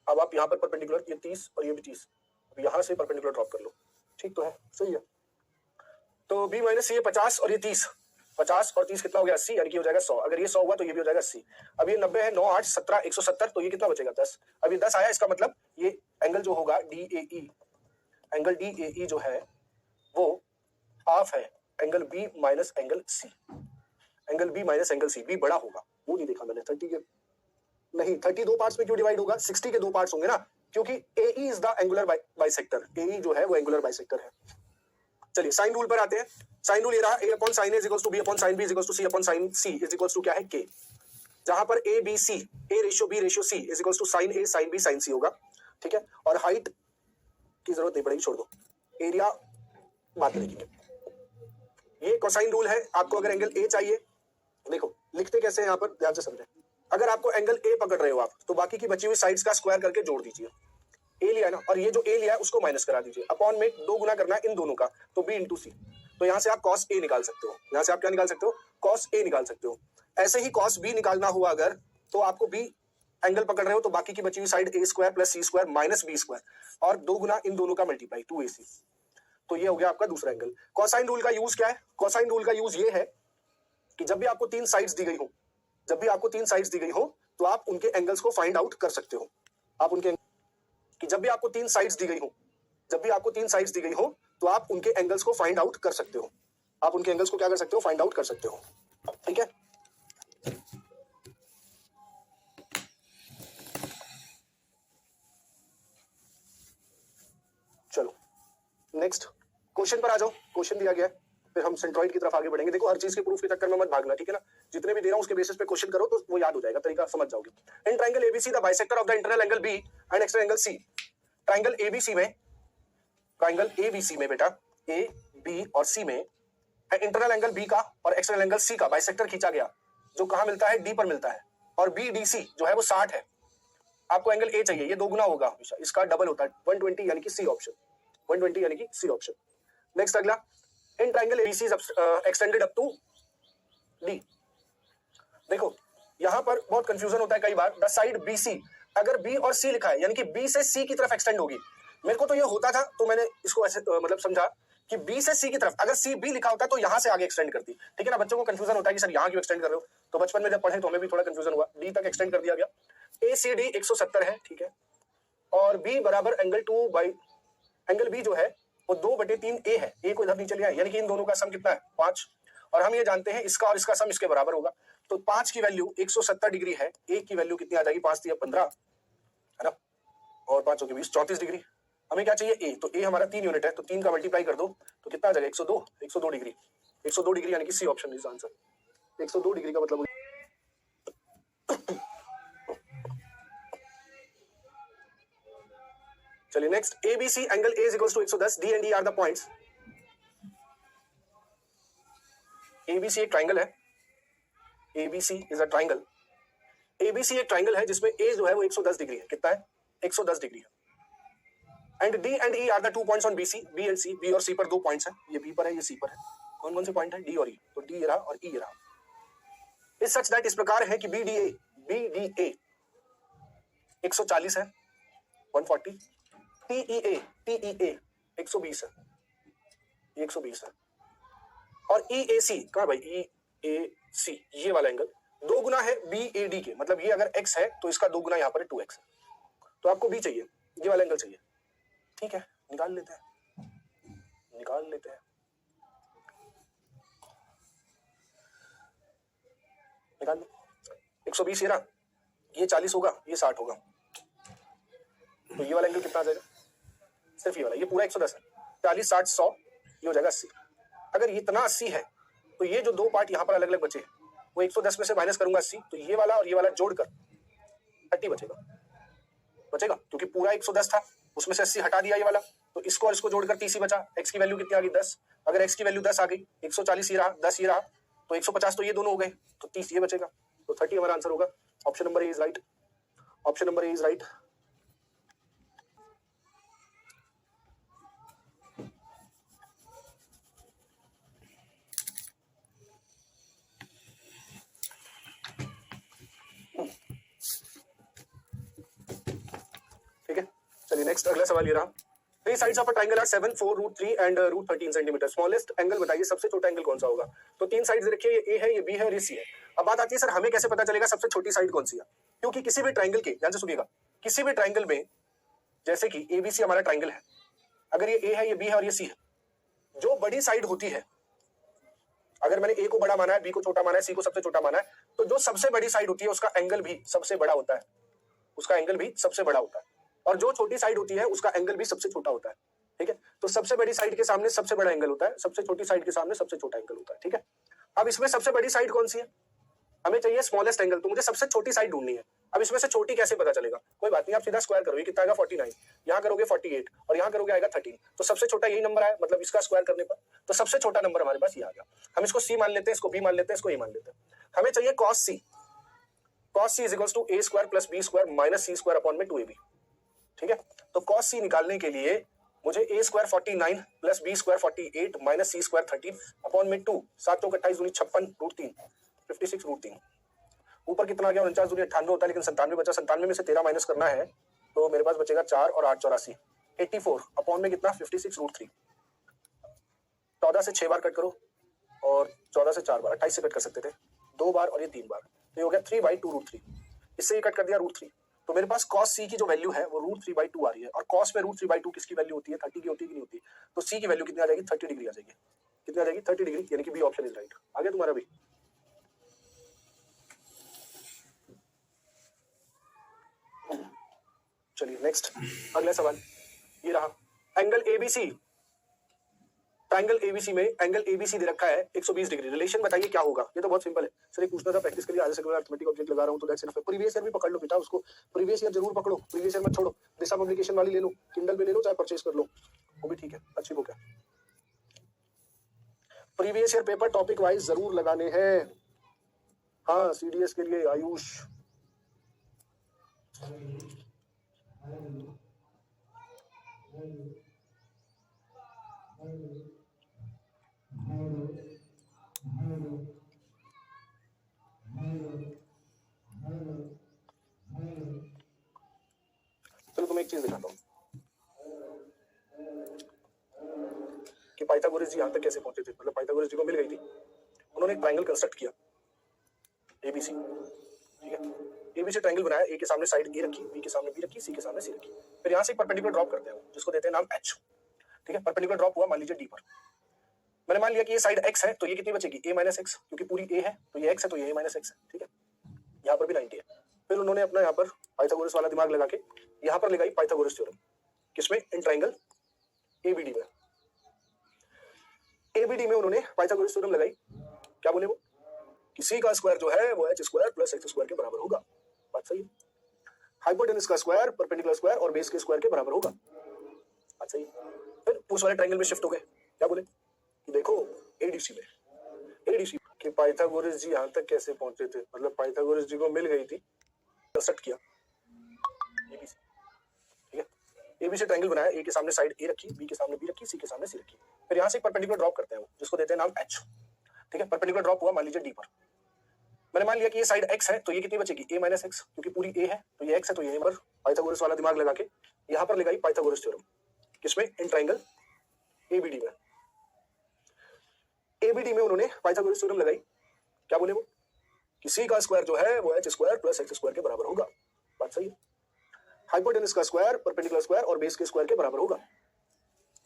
अब आप यहाँ पर परपेंडिकुलर, ये 30 और ये भी 30, अब यहाँ से परपेंडिकुलर ड्रॉप कर लो, ठीक तो है, सही है। तो b माइनस सी 50 और ये 30, 50 और 30 कितना हो गया 80, यानी कि हो जाएगा 100। अगर ये 100 हुआ तो ये भी हो जाएगा 80। अब ये 90 है, 9 8 17 170, तो ये कितना बचेगा 10। अब ये 10 आया, इसका मतलब ये एंगल जो होगा DAE, एंगल DAE जो है वो हाफ है angle B minus angle C, angle B minus angle C। B बड़ा होगा, वो नहीं देखा मैंने। 30 के नहीं, 30 दो पार्ट्स में क्यों डिवाइड होगा, 60 के दो पार्ट्स होंगे ना, क्योंकि AE is the angular bisector, AE जो है वो एंगुलर बाइसेक्टर है। चलिए साइन रूल पर आते हैं। साइन रूल ये रहा, a upon sine a is equals to b upon sine b is equals to c upon sine c is equals to क्या है k, जहां पर a b c, a ratio b ratio c is equals to sine a sine b sine c होगा, ठीक है। और हाइट की जरूरत नहीं पड़ेगी, छोड़ दो, एरिया बात करेंगे। ये कोसाइन रूल है। आपको अगर एंगल a चाहिए, देखो लिखते कैसे हैं यहाँ पर, ध्यान से समझें। अगर आपको एंगल a पकड़ रहे हो आप, तो बाकी की बची हुई साइड्स का स्क्वायर करके जोड़ दीजिए। a लिया ना, और ये जो a लिया है उसको माइनस करा दीजिए, अपॉन में 2 गुना करना है इन दोनों का, तो b इंटू सी। तो यहाँ से आप cos a निकाल सकते हो, यहाँ से आप क्या निकाल सकते हो, cos a निकाल सकते हो। ऐसे ही cos b निकालना हुआ अगर, तो आपको b एंगल पकड़ रहे हो तो बाकी की बची हुई side a square plus C square minus B square, और 2 गुना इन दोनों का मल्टीप्लाई 2ac। तो ये हो गया आपका दूसरा एंगल। कोसाइन रूल का यूज क्या है, कोसाइन रूल का यूज ये है कि जब भी आपको 3 साइड्स दी गई हो, जब भी आपको 3 साइड्स दी गई हो, तो आप उनके एंगल्स को फाइंड आउट कर सकते हो। आप उनके कि जब भी आपको 3 साइड्स दी गई हो, जब भी आपको 3 साइड्स दी गई हो, तो आप उनके एंगल्स को फाइंड आउट कर सकते हो। आप उनके एंगल्स को क्या कर सकते हो, फाइंड आउट कर सकते हो, ठीक है। चलो नेक्स्ट क्वेश्चन पर आ जाओ। क्वेश्चन दिया गया है, फिर हम सेंट्रॉइड की तरफ आगे बढ़ेंगे। देखो हर चीज के प्रूफ के चक्कर में मत भागना, ठीक है ना। जितने भी दे रहा हूं उसके बेसिस पे क्वेश्चन करो तो वो याद हो जाएगा, तरीका समझ जाओगे। In triangle ABC the bisector of the internal angle B and external angle C. Triangle ABC में, ट्रायंगल एबीसी में बेटा ए बी और सी में इंटरनल एंगल बी का और एक्सटर्नल एंगल सी का बाइसेक्टर खींचा गया, जो कहां मिलता है, डी पर मिलता है, और बी डी सी जो है वो 60 है। आपको एंगल ए चाहिए, ये 2 गुना होगा हमेशा, इसका डबल होता है 120, यानी कि सी ऑप्शन, 120 यानी कि सी ऑप्शन। नेक्स्ट अगला, in triangle ABC extended up to D. देखो यहां पर बहुत कंफ्यूजन होता है कई बार, द साइड बीसी, अगर बी और सी लिखा है यानी कि बी से सी की तरफ एक्सटेंड होगी। मेरे को तो ये होता था, तो मैंने इसको ऐसे मतलब समझा कि बी से सी की तरफ, अगर सी बी लिखा होता तो यहां से आगे एक्सटेंड करती, ठीक है ना। बच्चों को कंफ्यूजन होता है कि सर यहां क्यों एक्सटेंड कर रहे हो, तो बचपन में जब पढ़े तो हमें भी थोड़ा कंफ्यूजन हुआ, डी तक एक्सटेंड कर दिया गया। ए सी डी 170 है, ठीक है, और बी बराबर एंगल 2 बाई एंगल बी जो है वो 2/3 ए है, ए को इधर नीचे लिया है, यानी कि इन दोनों का सम कितना है 5, और हम ये जानते हैं इसका और इसका सम इसके बराबर होगा। तो 5 की वैल्यू 170 डिग्री है, ए की वैल्यू कितनी आ जाएगी, 5 3 15 है ना, और 5 के 20 34 डिग्री। हमें क्या चाहिए ए, तो ए हमारा 3 यूनिट है, तो 3 का मल्टीप्लाई कर दो तो कितना आ जाएगा 102 डिग्री, 102 डिग्री यानी कि C option is answer. 102 degree का मतलब चलिए next, ABC angle A is equals to 110, D and E are the points. ABC एक ट्राइंगल है, ABC is a triangle, ABC एक ट्राइंगल है जिसमें ए जो है वो 110 डिग्री है, कितना है 110 डिग्री है। And D and E are the 2 points on BC, B and C, B और सी पर 2 पॉइंट्स हैं, ये बी पर है ये सी पर है। कौन कौन से पॉइंट है, डी और ई, तो डी ये रहा और ई ये रहा। इस सच दैट, इस प्रकार है कि बी डी ए 140 है 140, टीईए 120 है, 120 है, और ईएसी कहां भाई, ईएसी ये वाला एंगल 2 गुना है बीएडी के, मतलब ये अगर x है तो इसका 2 गुना यहां पर 2x है, तो आपको b चाहिए, ये वाला एंगल चाहिए, ठीक है, निकाल लेते हैं, निकाल लेते हैं, निकाल लो। 120 ये रहा, ये 40 होगा, ये 60 होगा, तो ये वाला एंगल कितना आ जाएगा, सिर्फ ये वाला, ये पूरा 110 है, 40 60 100, ये हो जाएगा 80। अगर इतना 80 है तो ये जो 2 पार्ट यहाँ पर अलग अलग बचे वो 110 में से माइनस करूंगा 80, तो ये वाला और ये वाला जोड़कर 30 बचेगा, क्योंकि पूरा 110 था, उसमें से 80 हटा दिया ये वाला, तो इसको और इसको जोड़कर 30 ही बचा। x की वैल्यू कितनी आ गई 10, अगर x की वैल्यू 10 आ गई, 140 ये रहा, 10 ये रहा, तो 150 तो ये दोनों हो गए, तो 30 ये बचेगा, तो 30 हमारा आंसर होगा। Option number A is right, option number A is right. Next अगला सवाल ये रहा, three sides of a triangle are 7, 4, √3 and √13 centimetre, smallest angle बताइए, सबसे छोटा एंगल कौन सा होगा। तो तीन साइड्स रखिए, ये ए है, ये बी है और ये सी है। अब बात आती है सर हमें कैसे पता चलेगा सबसे छोटी साइड कौन सी है, क्योंकि किसी भी ट्रायंगल के, ध्यान से सुनिएगा, किसी भी ट्रायंगल में जैसे कि एबीसी हमारा ट्रायंगल है, अगर ये ए है, ये बी है और ये सी है, जो बड़ी साइड होती है, अगर मैंने ए को बड़ा माना है, बी को छोटा माना है, सी को सबसे छोटा माना है, तो जो सबसे बड़ी साइड होती है उसका एंगल भी सबसे बड़ा होता है, उसका एंगल भी सबसे बड़ा होता है, और जो छोटी साइड होती है उसका एंगल भी सबसे छोटा होता है। ठीक है, तो सबसे बड़ी साइड के सामने सबसे बड़ा एंगल होता है, सबसे छोटी साइड के सामने सबसे छोटा एंगल होता है। ठीक है, अब इसमें सबसे बड़ी साइड कौन सी है, हमें चाहिए स्मॉलेस्ट एंगल, तो मुझे सबसे छोटी साइड ढूंढनी है। अब इसमें से छोटी कैसे पता चलेगा, कोई बात नहीं, आप सीधा स्क्वायर करोगे, कितना आएगा 49, यहाँ करोगे 48 और यहाँ करोगे आएगा 13, तो सबसे छोटा यही नंबर आया, मतलब इसका स्क्वायर करने पर, तो सबसे छोटा नंबर हमारे पास ये आ गया। हम इसको सी मान लेते हैं, इसको बी मान लेते हैं, इसको ए मान लेते हैं। हमें चाहिए cos c, cos c is equals to a square plus b square minus c square upon में 2ab। ठीक है, तो cos c निकालने के लिए मुझे a square 49 plus b square 48 minus c square 13 upon में 2, 7 चौक 28 दूनी 56 √3 56 √3, ऊपर कितना आ गया 49 दूनी 98 होता है, लेकिन 97 बचा, 97 में से 13 माइनस करना है तो मेरे पास बचेगा 4 और 8 84 84 अपॉन में कितना 56 √3। 14 से 6 बार कट करो और 14 से 4 बार 28 से कट कर सकते थे, 2 बार और ये 3 बार, तो ये हो गया 3/2 √3, इससे ये कट कर दिया √3, तो मेरे पास cos c की जो वैल्यू है वो √3/2 आ रही है, और cos में √3/2 किसकी वैल्यू होती है, 30 की होती है कि नहीं होती, तो c की वैल्यू कितनी आ जाएगी 30 डिग्री आ जाएगी, कितनी आ जाएगी 30 डिग्री, यानी कि बी ऑप्शन इज राइट। आ गया तुम्हारा भी। चलिए नेक्स्ट अगला सवाल ये रहा, एंगल एबीसी, ट्रायंगल एबीसी में एंगल एबीसी दे रखा है 120 डिग्री, रिलेशन बताइए क्या होगा। ये तो बहुत सिंपल है सर, एक पूछना था, प्रैक्टिस करिए, आधे से अर्थमेटिक ऑब्जेक्ट लगा रहा हूं तो दैट्स इनफ। प्रीवियस ईयर भी पकड़ लो बेटा, उसको प्रीवियस ईयर जरूर पकड़ो, प्रीवियस ईयर मत छोड़ो, दिशा पब्लिकेशन वाली ले लो, किंडल पे ले लो, चाहे परचेज कर लो, वो भी ठीक है, अच्छी बुक है। Previous year paper topic wise जरूर लगाने हैं, हाँ सीडीएस के लिए आयुष। चलो तुम्हें एक चीज दिखाता हूँ कि पाइथागोरस जी यहाँ तक कैसे पहुंचे थे, मतलब पाइथागोरस जी को मिल गई थी, उन्होंने एक ट्रायंगल कंस्ट्रक्ट किया एबीसी। ठीक है, एबीसी ट्रायंगल बनाया, ए के सामने साइड ए रखी, बी के सामने बी रखी, सी के सामने सी रखी, फिर यहाँ से एक परपेंडिकुलर ड्रॉप करते हैं जिसको देते हैं नाम एच। ठीक है, परपेंडिकुलर ड्रॉप हुआ मान लीजिए डी पर, मैंने मान लिया कि ये साइड x है, तो ये कितनी बचेगी a माइनस एक्स, क्योंकि पूरी a है तो ये x है तो ये a माइनस एक्स है। ठीक है, यहाँ पर भी 90 है। फिर उन्होंने अपना यहाँ पर पाइथागोरस वाला दिमाग लगा के यहाँ पर लगाई पाइथागोरस थ्योरम, किसमें, इन ट्रायंगल एबीडी में। एबीडी में उन्होंने पाइथागोरस थ्योरम लगाई, क्या बोले वो, कि c का स्क्वायर जो है वो h square plus x square के बराबर होगा, बात सही है। हाइपोटेनस का स्क्वायर परपेंडिकुलर स्क्वायर और बेस के स्क्वायर के बराबर होगा, बात सही है। फिर उस वाले ट्रायंगल में शिफ्ट हो गए, क्या बोले कि देखो एडीसी में, एडीसी कि पाइथागोरस जी यहाँ तक कैसे पहुंचे थे, मतलब पाइथागोरस जी को मिल गई थी, कंस्ट्रक्ट किया एबीसी। ठीक है, एबीसी ट्रायंगल बनाया, ए के सामने साइड ए रखी, बी के सामने बी रखी, सी के सामने सी रखी, फिर यहाँ से एक परपेंडिकुलर ड्रॉप करते हैं जिसको देते हैं नाम एच। ठीक है, परपेंडिकुलर ड्रॉप हुआ मान लीजिए डी पर, मैंने मान लिया कि ये साइड x है तो ये कितनी बचेगी a माइनस एक्स, क्योंकि पूरी a है तो ये x है तो ये पर पाइथागोरस वाला दिमाग लगा के यहाँ पर लगाई पाइथागोरस थ्योरम, किसमें, इन ट्रायंगल एबीडी में। एबीडी में उन्होंने पाइथागोरस थ्योरम लगाई, क्या बोले वो, कि c का स्क्वायर जो है वो h square plus x square के बराबर होगा, बात सही है। हाइपोटेनस का स्क्वायर परपेंडिकुलर स्क्वायर और बेस के स्क्वायर के बराबर होगा,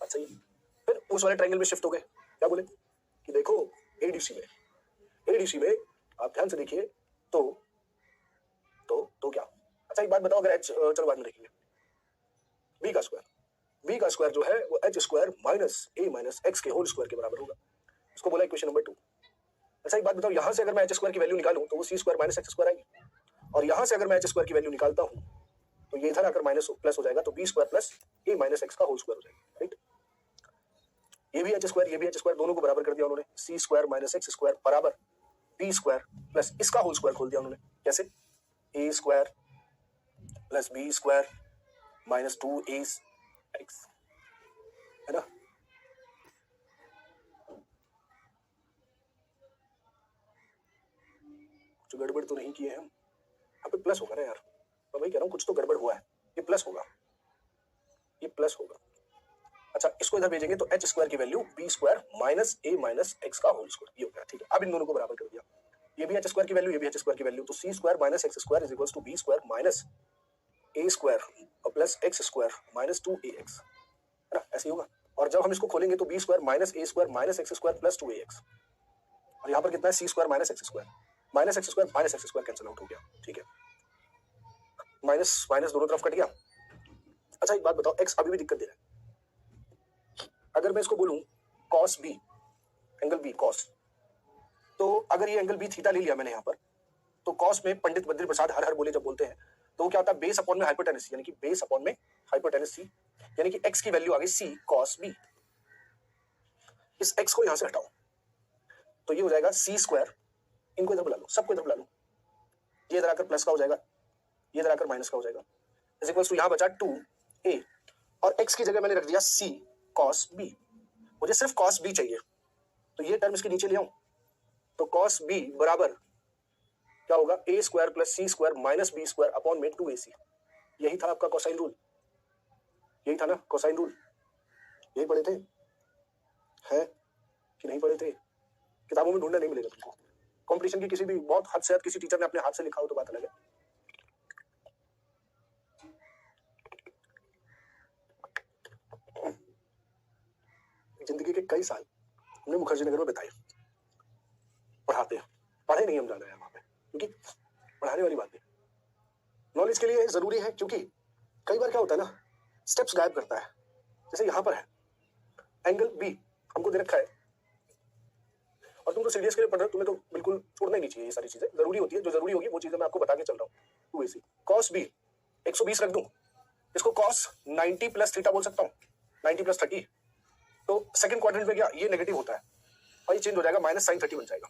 बात सही है। फिर उस वाले ट्रायंगल में शिफ्ट हो गए, क्या बोले कि देखो एडीसी में, एडीसी में आप ध्यान से देखिए तो क्या, अच्छा एक बात बताओ, अगर h, चलो बाद में देखेंगे, b का स्क्वायर जो है वो h square minus a minus x के होल स्क्वायर के बराबर होगा, इसको बोला इक्वेशन नंबर 2। अच्छा एक बात बताओ, यहां से अगर मैं h स्क्वायर की वैल्यू निकालूं तो वो c square minus x square आएगी, और यहां से अगर मैं h स्क्वायर की वैल्यू निकालता हूं तो ये इधर आकर माइनस प्लस हो जाएगा, तो b square plus a minus x का होल स्क्वायर हो जाएगा, राइट। ये भी h स्क्वायर, ये भी h स्क्वायर, दोनों को बराबर कर दिया उन्होंने, c square minus x square बराबर b स्क्वायर प्लस इसका होल स्क्वायर खोल दिया उन्होंने, कैसे, a square plus b square minus 2a x, है ना। कुछ गड़बड़ तो नहीं किए हैं हम, यहाँ पे प्लस होगा ना यार, मैं वही कह रहा हूँ कुछ तो गड़बड़ हुआ है, ये प्लस होगा, प्लस होगा। अच्छा, इसको इधर भेजेंगे तो एच स्क्वायर की वैल्यू बी स्क्वायर माइनस ए माइनस एक्स का होल स्क्वायर, ये हो गया। ठीक है, अब इन दोनों को बराबर कर दिया, ये भी एच स्क्वायर की वैल्यू, ये भी एच स्क्वायर की वैल्यू, तो c square minus x square is equals to b square minus a square plus x square minus 2ax, है ना, ऐसे ही होगा। और जब हम इसको खोलेंगे तो B square minus a square minus x square plus 2ax, और यहाँ पर कितना है, c square minus x square minus x square cancel out हो गया। ठीक है, माइनस माइनस दोनों तरफ कट गया। अच्छा एक बात बताओ, एक्स अभी भी दिक्कत दे रहा है। अगर मैं इसको बोलूं cos B, angle B cos, तो अगर ये एंगल बी थीटा ले लिया मैंने यहाँ पर, तो कॉस में पंडित बद्री प्रसाद हर हर बोले जब बोलते हैं तो वो क्या होता है, बेस अपॉन में हाइपोटेनस, यानी कि बेस अपॉन में हाइपोटेनस सी, यानी कि एक्स की वैल्यू आ गई सी कॉस बी। इस एक्स को यहां से हटाओ तो ये हो जाएगा सी स्क्वायर, इनको इधर बुला लो, सबको इधर बुला लो, ये इधर आकर प्लस का हो जाएगा, ये इधर आकर माइनस का हो जाएगा, इज इक्वल्स टू यहां बचा 2a, और x की जगह मैंने रख दिया c cos b। मुझे सिर्फ cos b चाहिए, तो ये टर्म इसके नीचे ले आऊं, तो cos b बराबर क्या होगा, a square plus C square minus B square upon में 2ac। यही था आपका कोसाइन रूल, यही था ना कोसाइन रूल, यही पढ़े थे, है कि नहीं पढ़े थे? किताबों में ढूंढना नहीं मिलेगा तुमको, कंपटीशन की किसी भी बहुत हद से हद किसी टीचर ने अपने हाथ से लिखा हो तो बात अलग है। जिंदगी के कई साल हमने मुखर्जी नगर में बिताए पढ़ाते, पढ़े नहीं हम ज्यादा है वहां पे, क्योंकि पढ़ाने वाली बात है, नॉलेज के लिए जरूरी है, क्योंकि कई बार क्या होता है ना, स्टेप्स गायब करता है। जैसे यहाँ पर है एंगल बी हमको दे रखा है, और तुम तो सीडीएस के लिए पढ़ रहे हो, तुम्हें तो बिल्कुल छोड़ना ही नहीं चाहिए, ये सारी चीजें जरूरी होती है, जो जरूरी होगी वो चीजें मैं आपको बता के चल रहा हूँ। 2ac cos b 120 रख दूं, इसको cos 90 प्लस थीटा बोल सकता हूँ, 90 प्लस 30, तो सेकंड क्वाड्रेंट में क्या ये नेगेटिव होता है और ये चेंज हो जाएगा, माइनस साइन 30 बन जाएगा,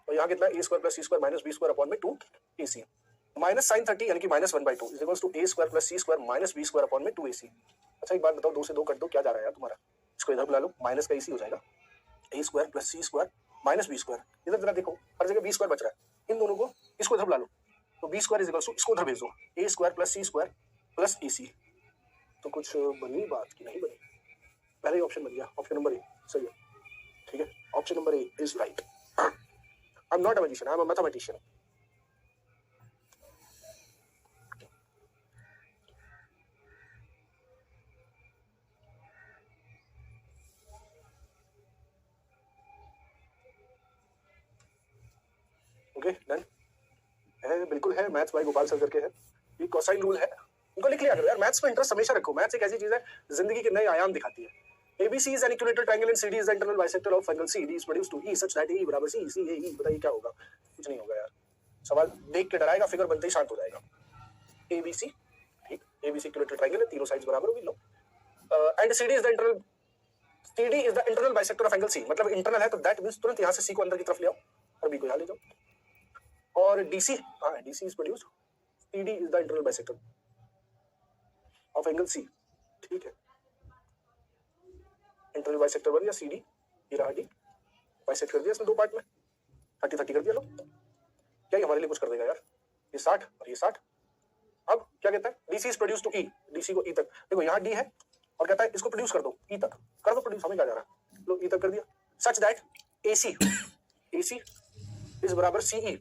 और यहाँ कितना a square plus C square minus B square upon में 2ac, माइनस साइन 30 यानी कि minus 1/2 is equals to a square plus C square minus B square upon में 2ac। अच्छा एक बात बताओ, 2 से 2 कट दो, क्या जा रहा है यार तुम्हारा, इसको इधर बुला लो, माइनस का ac हो जाएगा, ए स्क्वायर प्लस सी स्क्वायर माइनस बी स्क्वायर, इधर जरा देखो हर जगह बी स्क्वायर बच रहा है, इन दोनों को इसको इधर बुला लो, तो B square is equals to, इसको उधर भेज दो, A square plus C square plus ac। तो कुछ बनी बात की नहीं बनी, पहले ही ऑप्शन बन गया, ऑप्शन नंबर ए सही है। ठीक है, option number A is right. I am not a magician, I am a mathematician. Okay done है, बिल्कुल है, मैथ्स बाय गोपाल सर करके है, ये कोसाइन रूल है, उनको लिख लिया करो यार, मैथ्स में इंटरेस्ट हमेशा रखो, मैथ्स एक ऐसी चीज है जिंदगी के नए आयाम दिखाती है। ABC is an equilateral triangle and CD is the internal bisector of angle CD is produced to E such that AE बराबर C CAE, बताइए क्या होगा, कुछ नहीं होगा यार, सवाल देख के डराएगा, फिगर बनते ही शांत हो जाएगा। ABC ठीक, ABC इक्विलेटरल ट्रायंगल है, तीनों साइड्स बराबर होगी, लो, and CD is the internal, CD is the internal bisector of angle C, मतलब इंटरनल है तो दैट मींस तुरंत यहां से C को अंदर की तरफ ले आओ और B को यहां ले जाओ, और DC, हाँ DC is produced, CD is the internal bisector of angle C, ठीक है, इंटरनल बाइसेक्टर बन गया CD, ये रहा D, बाइसेक्ट कर दिया इसने दो पार्ट में, 30-30 कर दिया, लो क्या ये हमारे लिए कुछ कर देगा यार, ये 60 और ये 60। अब क्या कहता है, DC is produce to E, DC को E तक, देखो यहाँ D है और कहता है इसको प्रोड्यूस कर दो E तक, कर दो प्रोड्यूस, हमें क्या जा रहा है, लो E तक कर दिया, सच दैट AC इज बराबर CE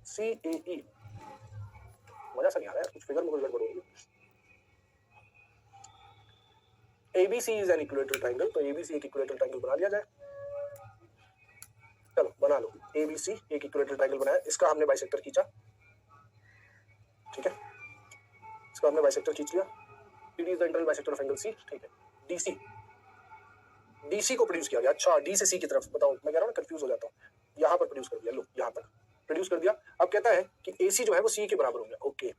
CAE। मजा सा नहीं आ रहा है कुछ, फिगर में कुछ गड़बड़ हो रही है। ABC is an equilateral triangle, तो ABC एक इक्विलेटरल ट्रायंगल बना लिया जाए, चलो बना लो, ABC एक इक्विलेटरल ट्रायंगल बनाया, इसका हमने बाइसेक्टर खींचा, ठीक है, इसका हमने बाइसेक्टर खींच लिया, CD is the internal bisector of angle C, ठीक है, DC को प्रोड्यूस किया गया, अच्छा D से C की तरफ, बताओ मैं कह रहा हूँ ना कंफ्यूज हो जाता हूँ, यहाँ पर प्रोड्यूस कर दिया, लो यहाँ तक प्रोड्यूस कर दिया, अब कहता है कि AC जो है वो C के बराबर हो गया, ओके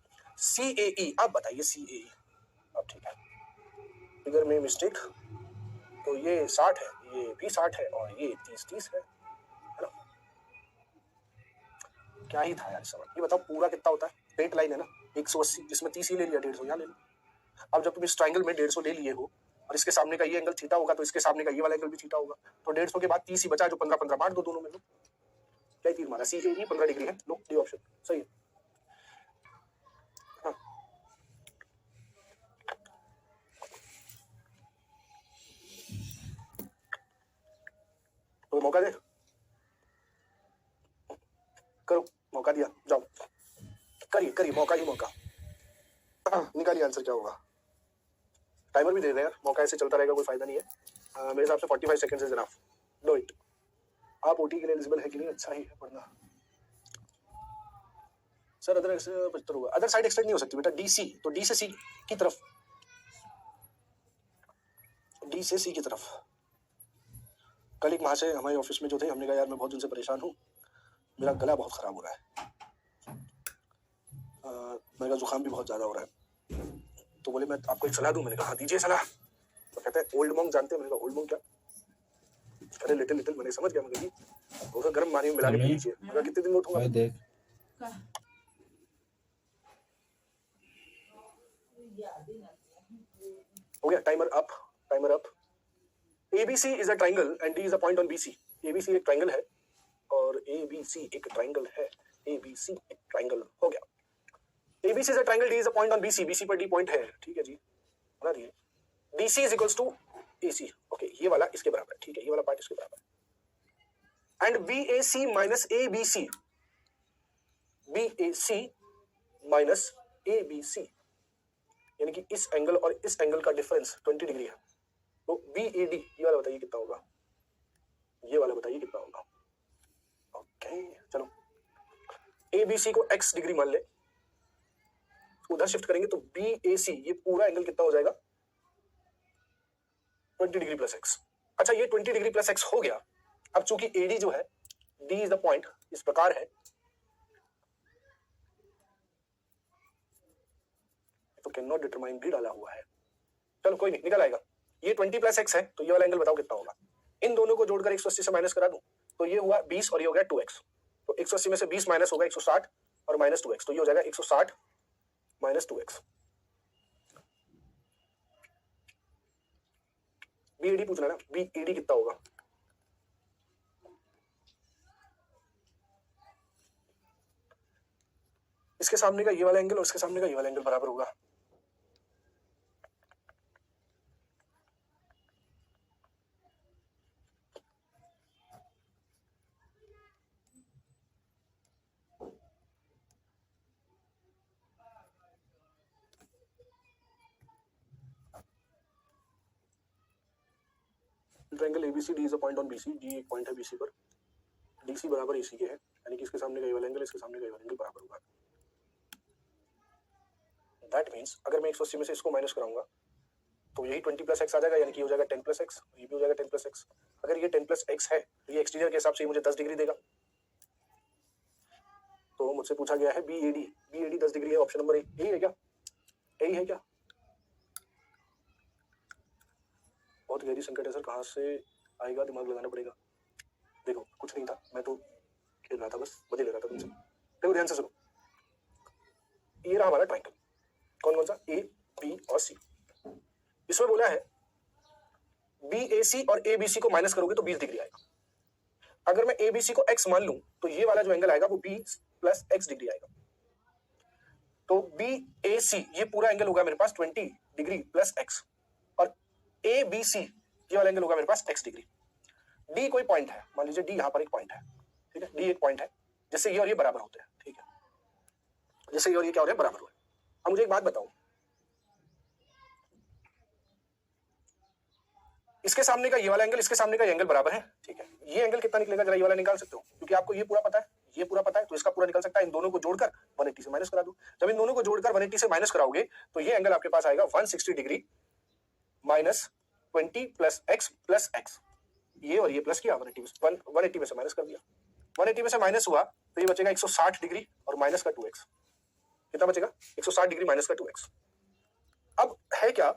CAE, अब बताइए CAE, अब ठीक है, फिगर में मिस्टेक, तो ये 60 है, ये भी 60 है और ये 30 है ना, क्या ही था यार सवाल, ये बताओ पूरा कितना होता है, स्ट्रेट लाइन है ना 180, जिसमें 30 ही ले लिया, 150 यहाँ ले लो। अब जब तुम इस ट्रायंगल में 150 ले लिए हो और इसके सामने का ये एंगल थीटा होगा, तो इसके सामने का ये वाला एंगल भी थीटा होगा, तो 150 के बाद 30 ही बचा, जो 15-15 बांट दो दोनों में, लो क्या तीर मारा, CAE 15 डिग्री है, लो ये ऑप्शन सही है। हाँ मौका दे, करो, मौका दिया, जाओ करिए करिए, मौका ही मौका। निकालिए आंसर क्या होगा। टाइमर भी दे दे यार, मौका ऐसे चलता रहेगा कोई फायदा नहीं है। मेरे हिसाब से 45 seconds is enough, do it. आप ओटी के लिए एलिजिबल है कि नहीं, अच्छा ही है पढ़ना। सर अदर 75 होगा, अदर साइड एक्सटेंड नहीं हो सकती बेटा, डी सी, तो डी से सी की तरफ, डी से सी की तरफ। कल एक महाशय हमारे ऑफिस में जो थे, हमने कहा यार मैं बहुत दिन से परेशान हूँ, मेरा गला बहुत खराब हो रहा है, मेरा जुकाम भी बहुत ज्यादा हो रहा है, तो बोले मैं आपको एक सलाह दूं। मैंने कहा हाँ दीजिए सलाह। तो कहते हैं ओल्ड मॉन्क जानते हैं। मैंने कहा ओल्ड मॉन्क क्या? अरे लिटिल लिटिल, मैंने समझ गया। मैंने कहा गर्म पानी में मिला के पीजिए। मैंने कहा कितने दिन में उठूंगा? देख हो गया, timer up, timer up. ABC is a triangle and D is a point on BC। ABC एक ट्राइंगल है और ABC एक ट्राइंगल है। ABC एक ट्राइंगल हो गया। ABC is a triangle, D is a point on BC। BC पर D पॉइंट है, ठीक है जी, बना दिए। DC is equals to AC। Okay, ये वाला इसके बराबर है, ठीक है, ये वाला पार्ट इसके बराबर है। And BAC minus ABC, BAC minus ABC, यानी कि इस एंगल और इस एंगल का डिफरेंस 20 डिग्री है। तो BAD, ये वाला बताइए कितना होगा, ये वाला बताइए कितना होगा। ओके चलो, ABC को x डिग्री मान ले, उधर शिफ्ट करेंगे तो BAC, ये पूरा एंगल कितना हो जाएगा, 20 डिग्री प्लस x। अच्छा, ये 20 डिग्री प्लस x हो गया। अब चूंकि AD जो है, D इज द पॉइंट, इस प्रकार है, तो कैन नॉट डिटरमाइन भी डाला हुआ है। चलो कोई नहीं, निकल आएगा। ये 20 प्लस x है, तो ये वाला एंगल बताओ कितना होगा। इन दोनों को जोड़कर 180 से माइनस करा दूं, तो ये हुआ 20 और ये हो गया 2x। तो 180 में से 20 माइनस होगा 160 और माइनस 2x, तो ये हो जाएगा 160 माइनस 2x। BAD पूछना ना, BAD कितना होगा। इसके सामने का ये वाला एंगल और इसके सामने का ये वाला एंगल बराबर होगा। Triangle ABCD is a point on BC। D एक पॉइंट है BC पर, DC बराबर AC के है, यानी कि इसके सामने का ये वाला एंगल इसके सामने का ये वाला एंगल बराबर होगा। दैट मींस अगर मैं 180 में से इसको माइनस कराऊंगा तो यही 20 प्लस x आ जाएगा, यानी कि ये हो जाएगा 10 प्लस x, ये भी हो जाएगा 10 प्लस x। अगर ये 10 प्लस x है तो ये एक्सटीरियर के हिसाब से मुझे 10 डिग्री देगा। तो मुझसे पूछा गया है BAD, BAD 10 डिग्री है, ऑप्शन नंबर ए। यही है क्या, यही है क्या? बहुत गहरी संकट है सर, कहाँ से आएगा, दिमाग लगाना पड़ेगा। देखो कुछ नहीं था, मैं तो खेल रहा था, बस मजे ले रहा था तुमसे। देखो ध्यान से सुनो, ये रहा हमारा ट्रायंगल, कौन कौन सा, A, B और C। इसमें बोला है BAC और ABC को माइनस करोगे तो 20 डिग्री आएगा। अगर मैं ABC को x मान लूं तो ये वाला जो एंगल आएगा वो 20 प्लस x डिग्री आएगा। तो BAC ये पूरा एंगल होगा मेरे पास 20 डिग्री प्लस x, और ABC ये वाला एंगल होगा मेरे पास x डिग्री। D कोई पॉइंट है, मान लीजिए D यहाँ पर एक पॉइंट है, ठीक है, D एक पॉइंट है, जिससे ये और ये बराबर होते हैं, ठीक है, जिससे ये और ये क्या हो रहे हैं, बराबर हो रहे हैं। अब मुझे एक बात बताओ, इसके सामने का ये वाला एंगल इसके सामने का ये एंगल बराबर है, ठीक है, ये एंगल कितना निकलेगा जरा ये वाला निकाल सकते हो, क्योंकि आपको ये पूरा पता है, ये पूरा पता है, तो इसका पूरा निकल सकता है। इन दोनों को जोड़कर 180 से माइनस करा दो। जब इन दोनों को जोड़कर 180 से माइनस कराओगे तो ये एंगल आपके पास आएगा 160 degree minus 20 plus x plus x। ये और ये प्लस किया, 180 में से माइनस कर दिया, 180 में से माइनस हुआ तो ये बचेगा 160 डिग्री और माइनस का 2x। कितना बचेगा, 160 डिग्री माइनस का 2x। अब है क्या,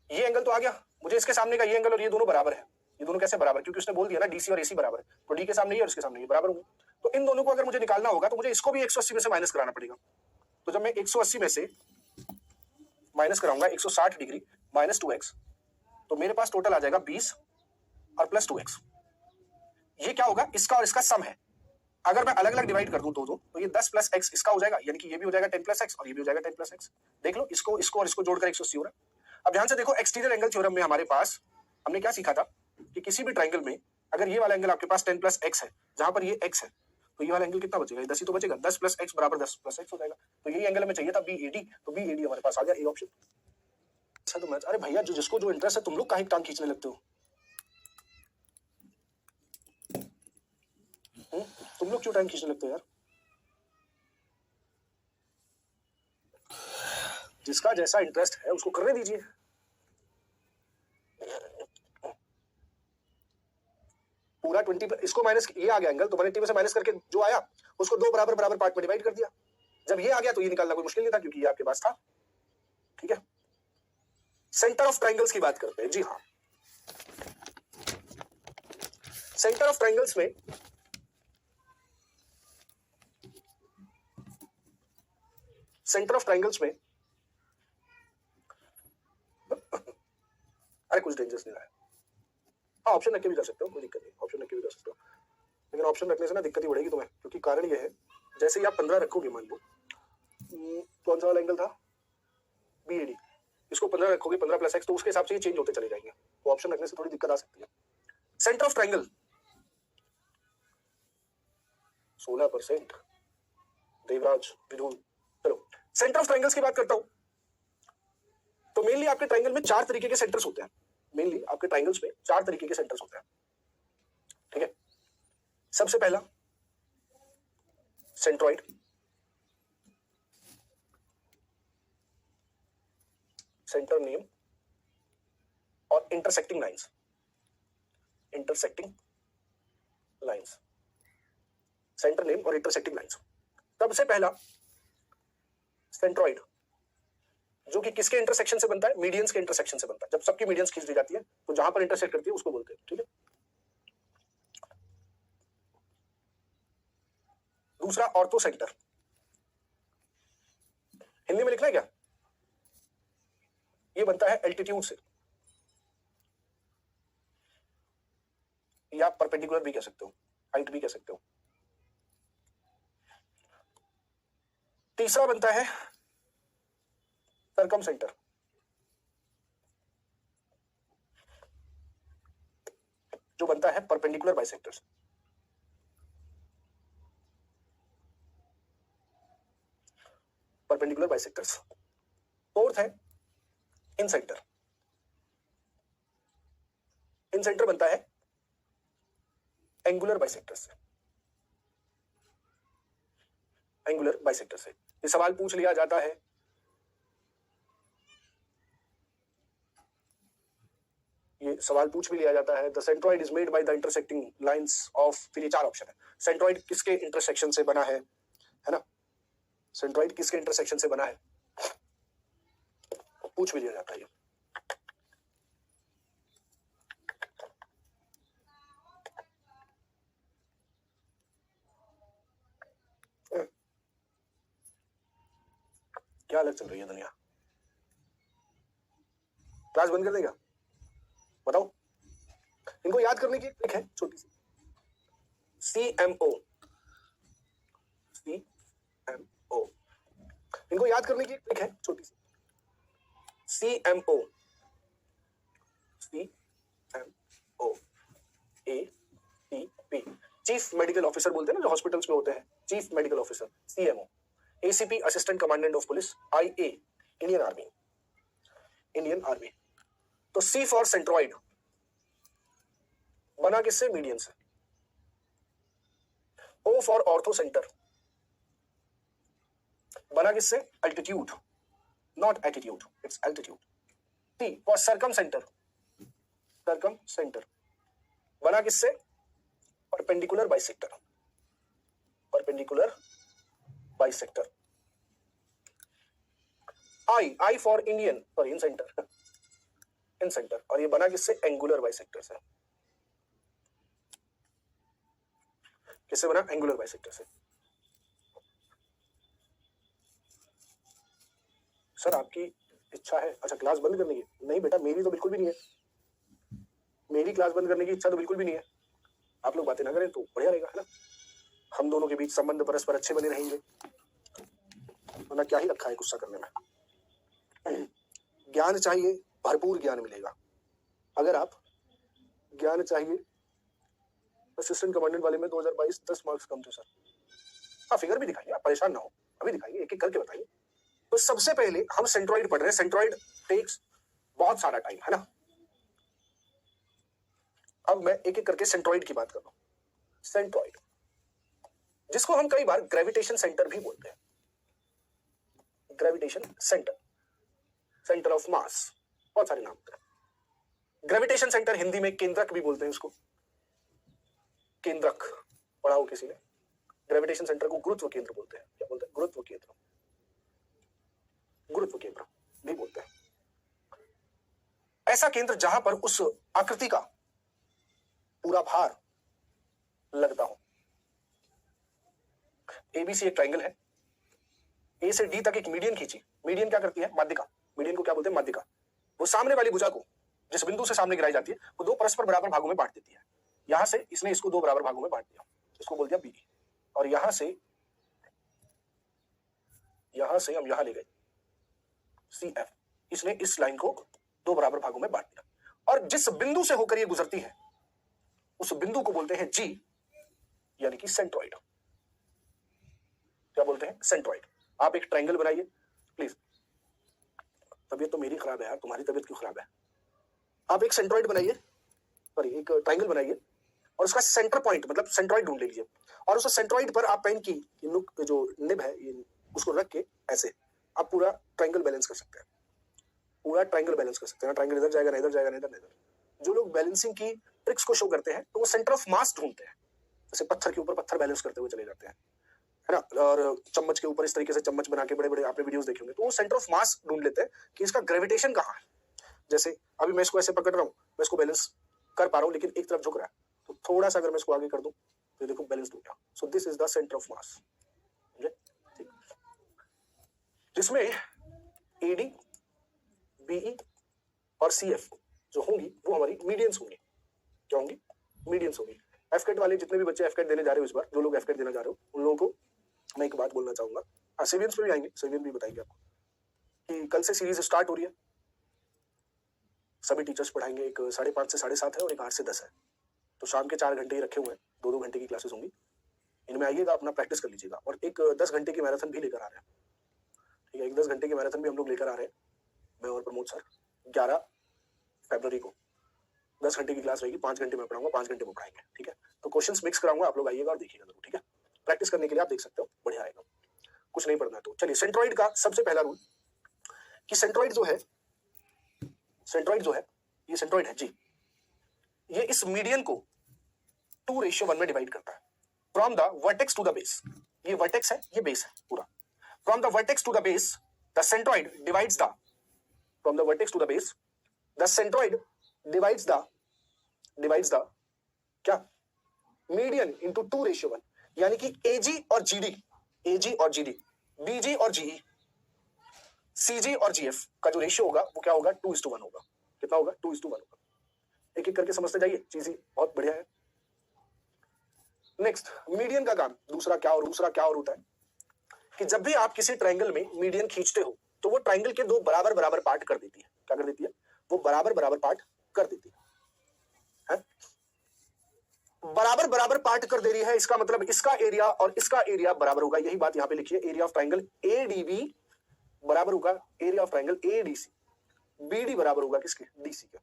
ये एंगल तो आ गया, मुझे इसके सामने का ये एंगल और ये दोनों बराबर है। ये दोनों कैसे बराबर, क्योंकि उसने बोल दिया ना DC और AC बराबर है, तो D के सामने ये और इसके सामने ये बराबर होंगे। तो इन दोनों को अगर मुझे निकालना होगा तो मुझे इसको भी 180 में से माइनस कराना पड़ेगा। तो जब मैं 180 में से माइनस कराऊंगा 160 डिग्री माइनस 2x, तो मेरे पास टोटल आ जाएगा 20 और प्लस 2x। ये क्या होगा, इसका और इसका सम है। अगर मैं अलग अलग डिवाइड कर दूं तो ये 10 प्लस x इसका हो जाएगा, यानी कि ये भी हो जाएगा 10 प्लस x और ये भी हो जाएगा 10 प्लस x। देख लो, इसको इसको और इसको जोड़कर 180 हो रहा है। अब ध्यान से देखो, एक्सटीरियर एंगल थ्योरम में हमारे पास हमने क्या सीखा था कि किसी भी ट्रायंगल में अगर ये वाला एंगल आपके पास 10 प्लस एक्स है, जहां पर ये एक्स है, तो ये वाला एंगल कितना बचेगा? 10 ही तो बचेगा। 10 प्लस एक्स बराबर 10 प्लस एक्स हो जाएगा। तो यही एंगल हमें चाहिए था BAD, तो BAD हमारे पास आ गया, ए ऑप्शन। अच्छा तो मैथ, अरे भैया जो जिसको जो इंटरेस्ट है, तुम लोग काहे टांग खींचने लगते हो? तुम लोग क्यों टाइम खींचने लगते हो यार? जिसका जैसा इंटरेस्ट है उसको करने दीजिए। पूरा 20, इसको माइनस, ये आ गया एंगल, तो 180 में से माइनस करके जो आया उसको दो बराबर बराबर पार्ट में डिवाइड कर दिया। जब ये आ गया तो ये निकालना कोई मुश्किल नहीं था, क्योंकि ये आपके पास था। ठीक है, सेंटर ऑफ ट्राइंगल्स की बात करते हैं। जी हाँ, सेंटर ऑफ ट्राइंगल्स में अरे कुछ डेंजरस नहीं रहा है। हाँ, ऑप्शन रख के भी कर सकते हो, कोई दिक्कत नहीं, ऑप्शन रख के भी कर सकते हो, लेकिन ऑप्शन रखने से ना दिक्कत ही बढ़ेगी तुम्हें, क्योंकि कारण ये है, जैसे ही आप 15 रखोगे, मान लो कौन सा वाला एंगल था, BAD, इसको 15 रखोगे, 15 प्लस एक्स, तो उसके हिसाब से ये चेंज होते चले जाएंगे, तो ऑप्शन रखने से थोड़ी दिक्कत आ सकती है। Centre of triangle 16%, Devraj Vidhun. चलो सेंटर ऑफ ट्राइंगल्स की बात करता हूं। तो मेनली आपके ट्राइंगल में 4 तरीके के सेंटर्स होते हैं। मेनली आपके ट्राइंगल्स में 4 तरीके के सेंटर्स होते हैं। ठीक है, सबसे पहला सेंट्रॉइड, सेंटर नेम और इंटरसेक्टिंग लाइंस, सेंटर नेम और इंटरसेक्टिंग लाइंस। सबसे पहला सेंट्रॉइड, जो कि किसके इंटरसेक्शन से बनता है? मीडियंस के इंटरसेक्शन से बनता है। जब सबकी मीडियंस खींच दी जाती है तो जहां पर इंटरसेक्ट करती है उसको बोलते हैं। ठीक है, दूसरा ऑर्थो सेंटर, हिंदी में लिखना है क्या? ये बनता है एल्टीट्यूड से, या परपेंडिकुलर भी कह सकते हो, हाइट भी कह सकते हो। तीसरा बनता है सरकम सेंटर, जो बनता है परपेंडिकुलर बाइसेक्टर्स। फोर्थ है इन सेंटर, बनता है एंगुलर बाइसेक्टर से, ये सवाल पूछ लिया जाता है, ये सवाल पूछ भी लिया जाता है। The centroid is made by the intersecting lines of, फिर ये 4 ऑप्शन है। सेंट्रॉइड किसके इंटरसेक्शन से बना है ना? सेंट्रॉइड किसके इंटरसेक्शन से बना है, पूछ भी लिया जाता है ये। क्या अलग चल रही है दुनिया? क्लास बंद कर देगा? बताओ। इनको याद करने की ट्रिक है छोटी सी, CMO, इनको याद करने की ट्रिक है छोटी सी, CMO, ATP, chief medical officer बोलते हैं ना, जो हॉस्पिटल्स में होते हैं, chief medical officer, CMO। ACP assistant commandant of police, IA Indian army. तो C फॉर सेंट्रॉइड बना किससे? मीडियन से। O फॉर ऑर्थो सेंटर बना किससे? Altitude, not attitude, it's altitude. T for circumcentre बना किससे? Perpendicular bisector, I for Indian, sorry incentre, और ये बना किससे? एंगुलर बाइसेक्टर से। किससे बना? एंगुलर बाइसेक्टर से। सर आपकी इच्छा है अच्छा क्लास बंद करने की? नहीं बेटा, मेरी तो बिल्कुल भी नहीं है, मेरी क्लास बंद करने की इच्छा तो बिल्कुल भी नहीं है। आप लोग बातें ना करें तो बढ़िया रहेगा, है ना? हम दोनों के बीच संबंध परस्पर अच्छे बने रहेंगे, वरना क्या ही रखा है गुस्सा करने में। ज्ञान चाहिए, भरपूर ज्ञान मिलेगा। अगर आप ज्ञान चाहिए असिस्टेंट कमांडेंट वाले में 2022 10 मार्क्स कम थे सर। हाँ फिगर भी दिखाइए, आप परेशान ना हो, अभी दिखाइए, एक एक करके बताइए। तो सबसे पहले हम सेंट्रॉइड पढ़ रहे हैं। सेंट्रॉइड टेक्स बहुत सारा टाइम, है ना। अब मैं एक एक करके सेंट्रॉइड की बात कर रहा हूं। सेंट्रॉइड, जिसको हम कई बार ग्रेविटेशन सेंटर भी बोलते हैं। Gravitation centre, centre of mass, बहुत सारे नाम होते हैं। ग्रेविटेशन सेंटर हिंदी में केंद्रक भी बोलते हैं उसको, केंद्रक पढ़ा हो किसी ने। ग्रेविटेशन सेंटर को गुरुत्व केंद्र बोलते हैं। क्या बोलते हैं? गुरुत्व केंद्र, गुरुत्व केंद्र भी बोलते हैं। ऐसा केंद्र जहां पर उस आकृति का पूरा भार लगता हो। एबीसी एक ट्राइंगल है, ए से डी तक एक मीडियन खींची। मीडियन क्या करती है? माध्यिका। मीडियन को क्या बोलते हैं? माध्यिका। वो सामने वाली भुजा को जिस बिंदु से सामने गिराई जाती है वो दो परस्पर बराबर भागों में बांट देती है। यहां से इसने इसको दो बराबर भागों में बांट दिया, इसको बोल दिया बी। और यहां से हम यहां ले गए सी एफ, इसने इस लाइन को दो बराबर भागों में बांट दिया। और जिस बिंदु से होकर ये गुजरती है उस बिंदु को बोलते हैं जी, यानी कि सेंट्रॉइड। क्या बोलते हैं? सेंट्रॉइड। आप एक ट्रायंगल बनाइए प्लीज। तबीयत तो मेरी खराब है यार, तुम्हारी तबीयत क्यों खराब है? आप एक सेंट्रॉइड बनाइए, सॉरी एक ट्रायंगल बनाइए और उसका सेंटर पॉइंट मतलब सेंट्रॉइड ढूंढ लीजिए। और उस सेंट्रॉइड पर आप पेन की नुक जो निब है उसको रख के ऐसे आप पूरा ट्रायंगल बैलेंस कर सकते हैं। पूरा ट्रायंगल बैलेंस कर सकते हैं। ट्रायंगल इधर जाएगा, इधर जाएगा, इधर इधर। जो लोग बैलेंसिंग की ट्रिक्स को शो करते हैं तो वो सेंटर ऑफ मास ढूंढते हैं। जैसे पत्थर के ऊपर पत्थर बैलेंस करते हुए चले जाते हैं, है ना। और चम्मच के ऊपर इस तरीके से चम्मच बना के बड़े बड़े आपने वीडियोस देखे होंगे, तो वो सेंटर ऑफ मास ढूंढ लेते हैं कि इसका ग्रेविटेशन कहाँ है। जैसे अभी मैं इसको ऐसे पकड़ रहा हूँ, मैं इसको बैलेंस कर पा रहा हूँ लेकिन एक तरफ झुक रहा है, तो थोड़ा सा अगर मैं इसको आगे कर दूं तो देखो बैलेंस टूट गया। So this is the centre of mass. जिसमें एडी, बीई और सीएफ जो होंगी वो हमारी मीडियंस होंगी। क्या होंगी? मीडियंस होंगी। एफकेट वाले जितने भी बच्चे एफकेट देने जा रहे हो इस बार, जो लोग एफकेट देना जा रहे हो उन लोगों को मैं एक बात बोलना चाहूंगा। हाँ सेवियंस पे भी आएंगे, सेवियन भी बताएंगे आपको कि कल से सीरीज स्टार्ट हो रही है। सभी टीचर्स पढ़ाएंगे। एक 5:30 से 7:30 है और एक 8 से 10 है। तो शाम के 4 घंटे ही रखे हुए हैं, 2-2 घंटे की क्लासेस होंगी। इनमें आइएगा, अपना प्रैक्टिस कर लीजिएगा। और एक 10 घंटे की मैराथन भी लेकर आ रहे हैं, ठीक है। एक 10 घंटे की मैराथन भी हम लोग लेकर आ रहे हैं, मैं और प्रमोद सर। 11 फरवरी को 10 घंटे की क्लास रहेगी। 5 घंटे मैं पढ़ाऊंगा, 5 घंटे वो पढ़ाएंगे, ठीक है। तो क्वेश्चंस मिक्स कराऊंगा, आप लोग आइएगा और देखिएगा जरूर, ठीक है। प्रैक्टिस करने के लिए आप देख सकते हो, बढ़िया आएगा। कुछ नहीं पढ़ना है तो चलिए। सेंट्रॉइड का सबसे पहला रूल कि सेंट्रॉइड जो है ये सेंट्रॉइड है जी, ये इस मीडियन को 2:1 में डिवाइड करता है। From the vertex to the base, ये वर्टेक्स है, ये बेस है पूरा। From the vertex to the base the centroid divides the, from the vertex to the base the centroid divides the क्या? मीडियन इंटू 2:1, यानी कि एजी और जीडी, बीजी और जीई, सीजी और जीएफ का जो रेशियो होगा वो क्या होगा? 2:1 होगा। कितना होगा? 2:1 होगा। एक एक करके समझते जाइए, चीजें बहुत बढ़िया है। नेक्स्ट, मीडियन का काम दूसरा क्या होता है कि जब भी आप किसी ट्रायंगल में मीडियन खींचते हो तो वो ट्रायंगल के दो बराबर बराबर पार्ट कर देती है। क्या कर देती है? वो बराबर बराबर पार्ट कर देती है। बराबर बराबर पार्ट कर दे रही है, इसका मतलब इसका एरिया और इसका एरिया बराबर होगा। यही बात यहां पे लिखिए, एरिया ऑफ ट्रायंगल एडीबी बराबर होगा area of triangle ADC. BD बराबर होगा किसके? डीसी के।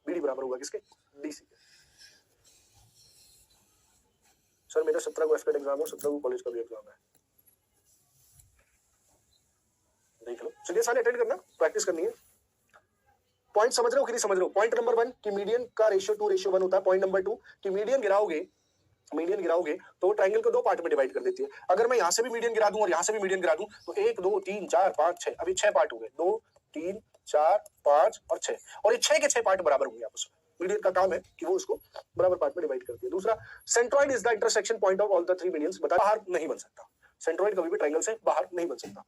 बीडी बराबर होगा किसके? डीसी के। सर मेरा 17 को एफकेट एग्जाम है, 17 को कॉलेज का भी एग्जाम है, देख लो। चलिए सारे अटेंड करना, प्रैक्टिस करनी है। पॉइंट समझ रहे हो कि नहीं समझ रहे हो? पॉइंट नंबर 1 कि मीडियन का रेशियो 2:1 होता है। पॉइंट नंबर 2 कि मीडियन गिराओगे तो ट्रायंगल को दो पार्ट में डिवाइड कर देती है। अगर मैं यहां से भी मीडियन गिरा दूं और यहां से भी मीडियन गिरा दूं तो 1 2 3 4 5 6, अभी 6 पार्ट हो गए। 2 3 4 5 और 6, और ये 6 के 6 पार्ट बराबर होंगे आपस में। मीडियन का काम है कि वो उसको बराबर पार्ट में डिवाइड करती है। दूसरा, centroid is the intersection point of all the 3 medians. बता, बाहर नहीं बन सकता सेंट्रॉइड, कभी भी ट्रायंगल से बाहर नहीं बन सकता।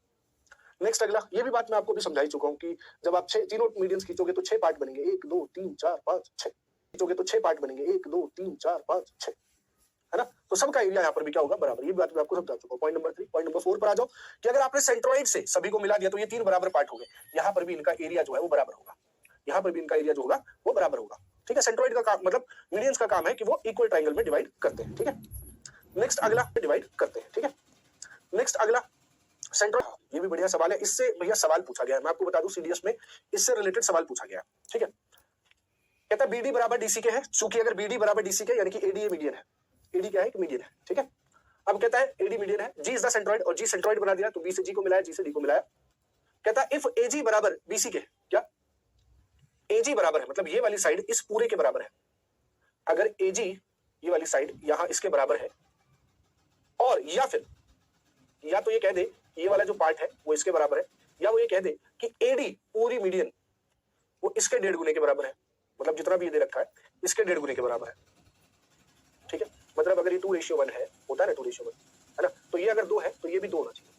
नेक्स्ट अगला, ये भी बात मैं आपको भी समझा ही चुका हूं कि जब आप तीनों मीडियंस खींचोगे तो 6 पार्ट बनेंगे। 1 2 3 4 5 6 खींचोगे तो 6 पार्ट बनेंगे। 1 2 3 4 5 6, है ना। तो सबका एरिया यहाँ पर भी क्या होगा? बराबर। ये बात मैं आपको समझा चुका हूँ। Point number 3। पॉइंट नंबर 4 पर आ जाओ कि अगर आपने सेंट्रॉइड से सभी को मिला दिया तो ये 3 बराबर पार्ट हो गए। यहाँ पर भी इनका एरिया जो है वो बराबर होगा, यहाँ पर भी इनका एरिया जो होगा वो बराबर होगा, ठीक है, सेंट्रोइड का काम मतलब मीडियंस का काम है कि वो इक्वल ट्राइंगल में डिवाइड करते हैं। ठीक है, नेक्स्ट अगला डिवाइड करते हैं। ठीक है, नेक्स्ट अगला सेंट्रोइड, ये भी बढ़िया सवाल है, इससे भैया सवाल पूछा गया है, मैं आपको बता दूं सीडीएस में इससे रिलेटेड सवाल पूछा गया है। ठीक है, कहता है बीडी बराबर डीसी के है, चूंकि अगर बीडी बराबर डीसी के यानी कि एडी मीडियन है, एडी क्या है कि मीडियन है। ठीक है, अब कहता है एडी मीडियन है, जी इज द सेंट्रोइड और जी सेंट्रोइड बना दिया तो बी से जी को मिलाया, जी से डी को मिलाया। कहता है इफ एजी बराबर बीसी के, क्या एजी बराबर है मतलब ये वाली साइड इस पूरे के बराबर है, अगर एजी ये वाली साइड यहां इसके बराबर है, और या फिर या तो ये कह दे ये वाला जो पार्ट है वो इसके बराबर है, या वो ये कह दे कि एडी पूरी मीडियन वो इसके 1.5 गुने के बराबर है, मतलब जितना भी ये दे रखा है इसके 1.5 गुने के बराबर है। ठीक है, मतलब अगर ये 2:1 है, होता है ना 2:1 है ना, तो ये अगर 2 है तो ये भी 2 होना चाहिए।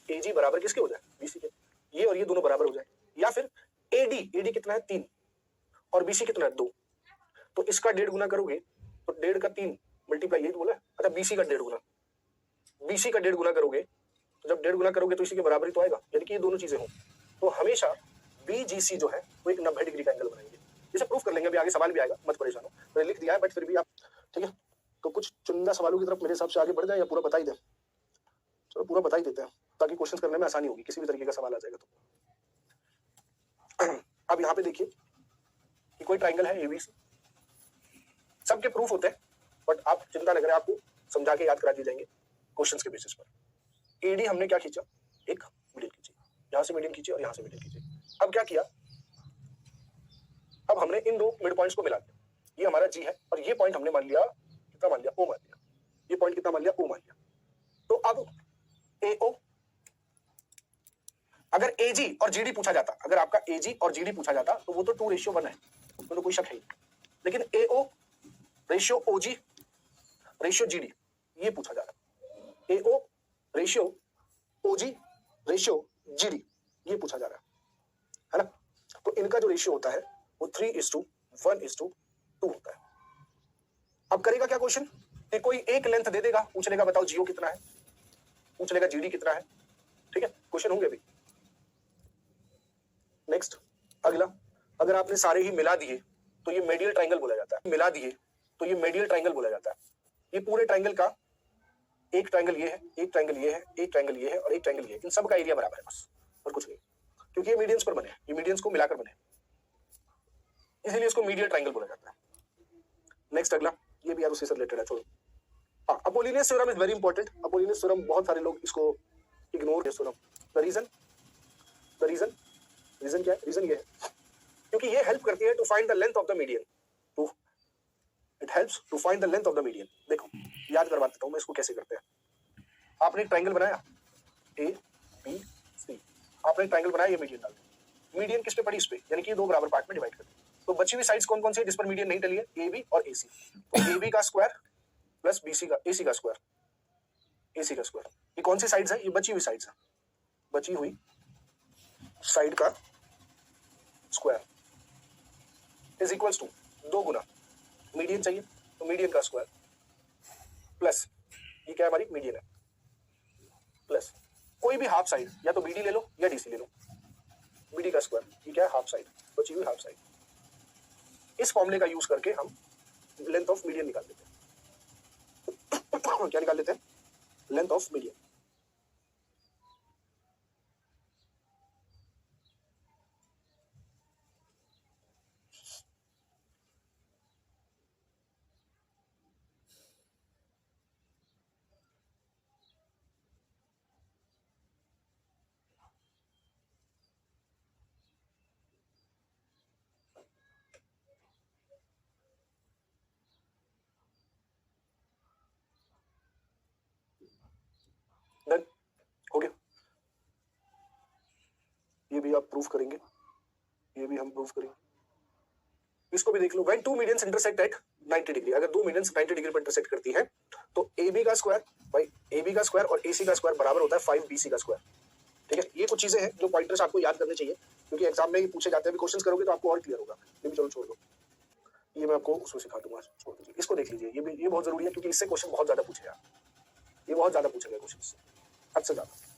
एजी बराबर किसके हो जाए, बीसी के, ये और ये दोनों बराबर हो जाए। या फिर एडी, एडी कितना है 3 और बीसी कितना है 2, तो इसका 1.5 गुना करोगे तो 1.5 का 3 मल्टीप्लाई, यही तो बोला, अच्छा बीसी का 1.5 गुना, बीसी का 1.5 गुना करोगे तो जब 1.5 गुना करोगे तो इसी के बराबर ही तो आएगा, यानी कि ये दोनों चीजें हों तो हमेशा बीजीसी जो है वो एक 90 डिग्री का एंगल बनाएंगे। इसे प्रूफ कर लेंगे, अभी आगे सवाल भी आएगा, मत परेशान हो, मैंने लिख दिया है बट फिर भी आप, ठीक है, तो कुछ चुनिंदा सवालों की तरफ मेरे हिसाब से आगे बढ़ जाए या पूरा बता ही दें। चलो पूरा बता ही देते हैं ताकि क्वेश्चन करने में आसानी होगी, किसी भी तरीके का सवाल आ जाएगा तो। अब यहाँ पे देखिए कि कोई ट्राइंगल है एबीसी, सबके प्रूफ होते हैं बट आप चिंता न करें, आपको समझा के याद करा दिए जाएंगे क्वेश्चन के बेसिस पर। एडी हमने क्या खींचा, एक मीडियन खींची, यहां से मीडियन खींची और यहां से मीडियन खींची। अब क्या किया, अब हमने इन दो मिड पॉइंट्स को मिला दिया, ये हमारा जी है और ये पॉइंट हमने मान लिया, कितना मान लिया, ओ मान लिया, ये पॉइंट कितना मान लिया, ओ मान लिया। तो अब एओ, अगर एजी और जीडी पूछा जाता, अगर आपका एजी और जीडी पूछा जाता तो वो तो 2:1 है, तो कोई शक है ही, लेकिन एओ रेशियो ओजी रेशियो जीडी ये पूछा जा रहा है, एओ रेशियो ओजी रेशियो जीडी ये पूछा जा रहा है ना, तो इनका जो रेशियो होता है वो 3:1:2 होता है। अब करेगा क्या क्वेश्चन कि कोई एक लेंथ दे देगा, पूछ लेगा बताओ जीओ कितना है, पूछ लेगा जीडी कितना है। ठीक है, क्वेश्चन होंगे अभी। नेक्स्ट अगला, अगर आपने सारे ही मिला दिए तो ये मेडियल ट्राइंगल बोला जाता है, मिला दिए तो ये मेडियल ट्राइंगल बोला जाता है। ये पूरे ट्राइंगल का एक ट्राइंगल ये है, एक ट्राइंगल ये है, एक ट्राइंगल ये है और एक ट्राइंगल ये है, इन सब का एरिया बराबर है बस और कुछ नहीं, क्योंकि ये मीडियंस पर बने, ये मीडियंस को मिलाकर बने, इसीलिए इसको मीडियल ट्राइंगल बोला जाता है। नेक्स्ट अगला, ये भी यार उसी से रिलेटेड है, छोड़ो। हाँ, Apollonius theorem is very important. Apollonius theorem बहुत सारे लोग इसको इग्नोर करते हैं। द रीजन क्या है, रीजन ये है क्योंकि ये हेल्प करती है to find the length of the median, to it helps to find the length of the median. देखो याद करवा देता हूं मैं इसको कैसे करते हैं। आपने एक ट्राइंगल बनाया ए बी सी, आपने एक ट्राइंगल बनाया, ये मीडियन डाल दिया, मीडियन किस पे पड़ी, इस पे, यानी कि दो बराबर पार्ट में डिवाइड कर दिया। तो बची हुई साइड्स कौन कौन सी है जिस पर मीडियन नहीं डली है, ए बी और ए सी। तो ए बी का स्क्वायर प्लस बीसी का, ए सी का स्क्वायर, ए सी का स्क्वायर, ये कौन सी साइड्स है, ये बची हुई साइड्स है, बची हुई साइड का स्क्वायर इज इक्वल्स टू 2 गुना मीडियन चाहिए तो मीडियन का स्क्वायर प्लस ये क्या है हमारी मीडियन है, प्लस कोई भी हाफ साइड, या तो बीडी ले लो या डीसी ले लो, बीडी का स्क्वायर, ये क्या है हाफ साइड, बची हुई हाफ साइड। इस फॉर्मूले का यूज करके हम लेंथ ऑफ मीडियन निकाल देते हैं। क्या निकाल लेते हैं, लेंथ ऑफ मीडियन। डन हो गया, ये भी आप प्रूफ करेंगे, ये भी हम प्रूफ करेंगे, इसको भी देख लो। When two medians intersect at 90 degree, अगर दो मीडियंस 90 डिग्री पर इंटरसेक्ट करती है तो AB का स्क्वायर, भाई AB का स्क्वायर और AC का स्क्वायर बराबर होता है 5BC का स्क्वायर। ठीक है, ये कुछ चीजें हैं जो पॉइंटर्स आपको याद करने चाहिए क्योंकि एग्जाम में ये पूछे जाते हैं, क्वेश्चंस करोगे तो आपको और क्लियर होगा। ये भी चलो छोड़ दो, ये मैं आपको उसको सिखा दूंगा, छोड़ दीजिए, इसको देख लीजिए, ये बहुत जरूरी है क्योंकि इससे क्वेश्चन बहुत ज्यादा पूछे यार, ये बहुत ज्यादा पूछे गए क्वेश्चन से, हद से ज्यादा।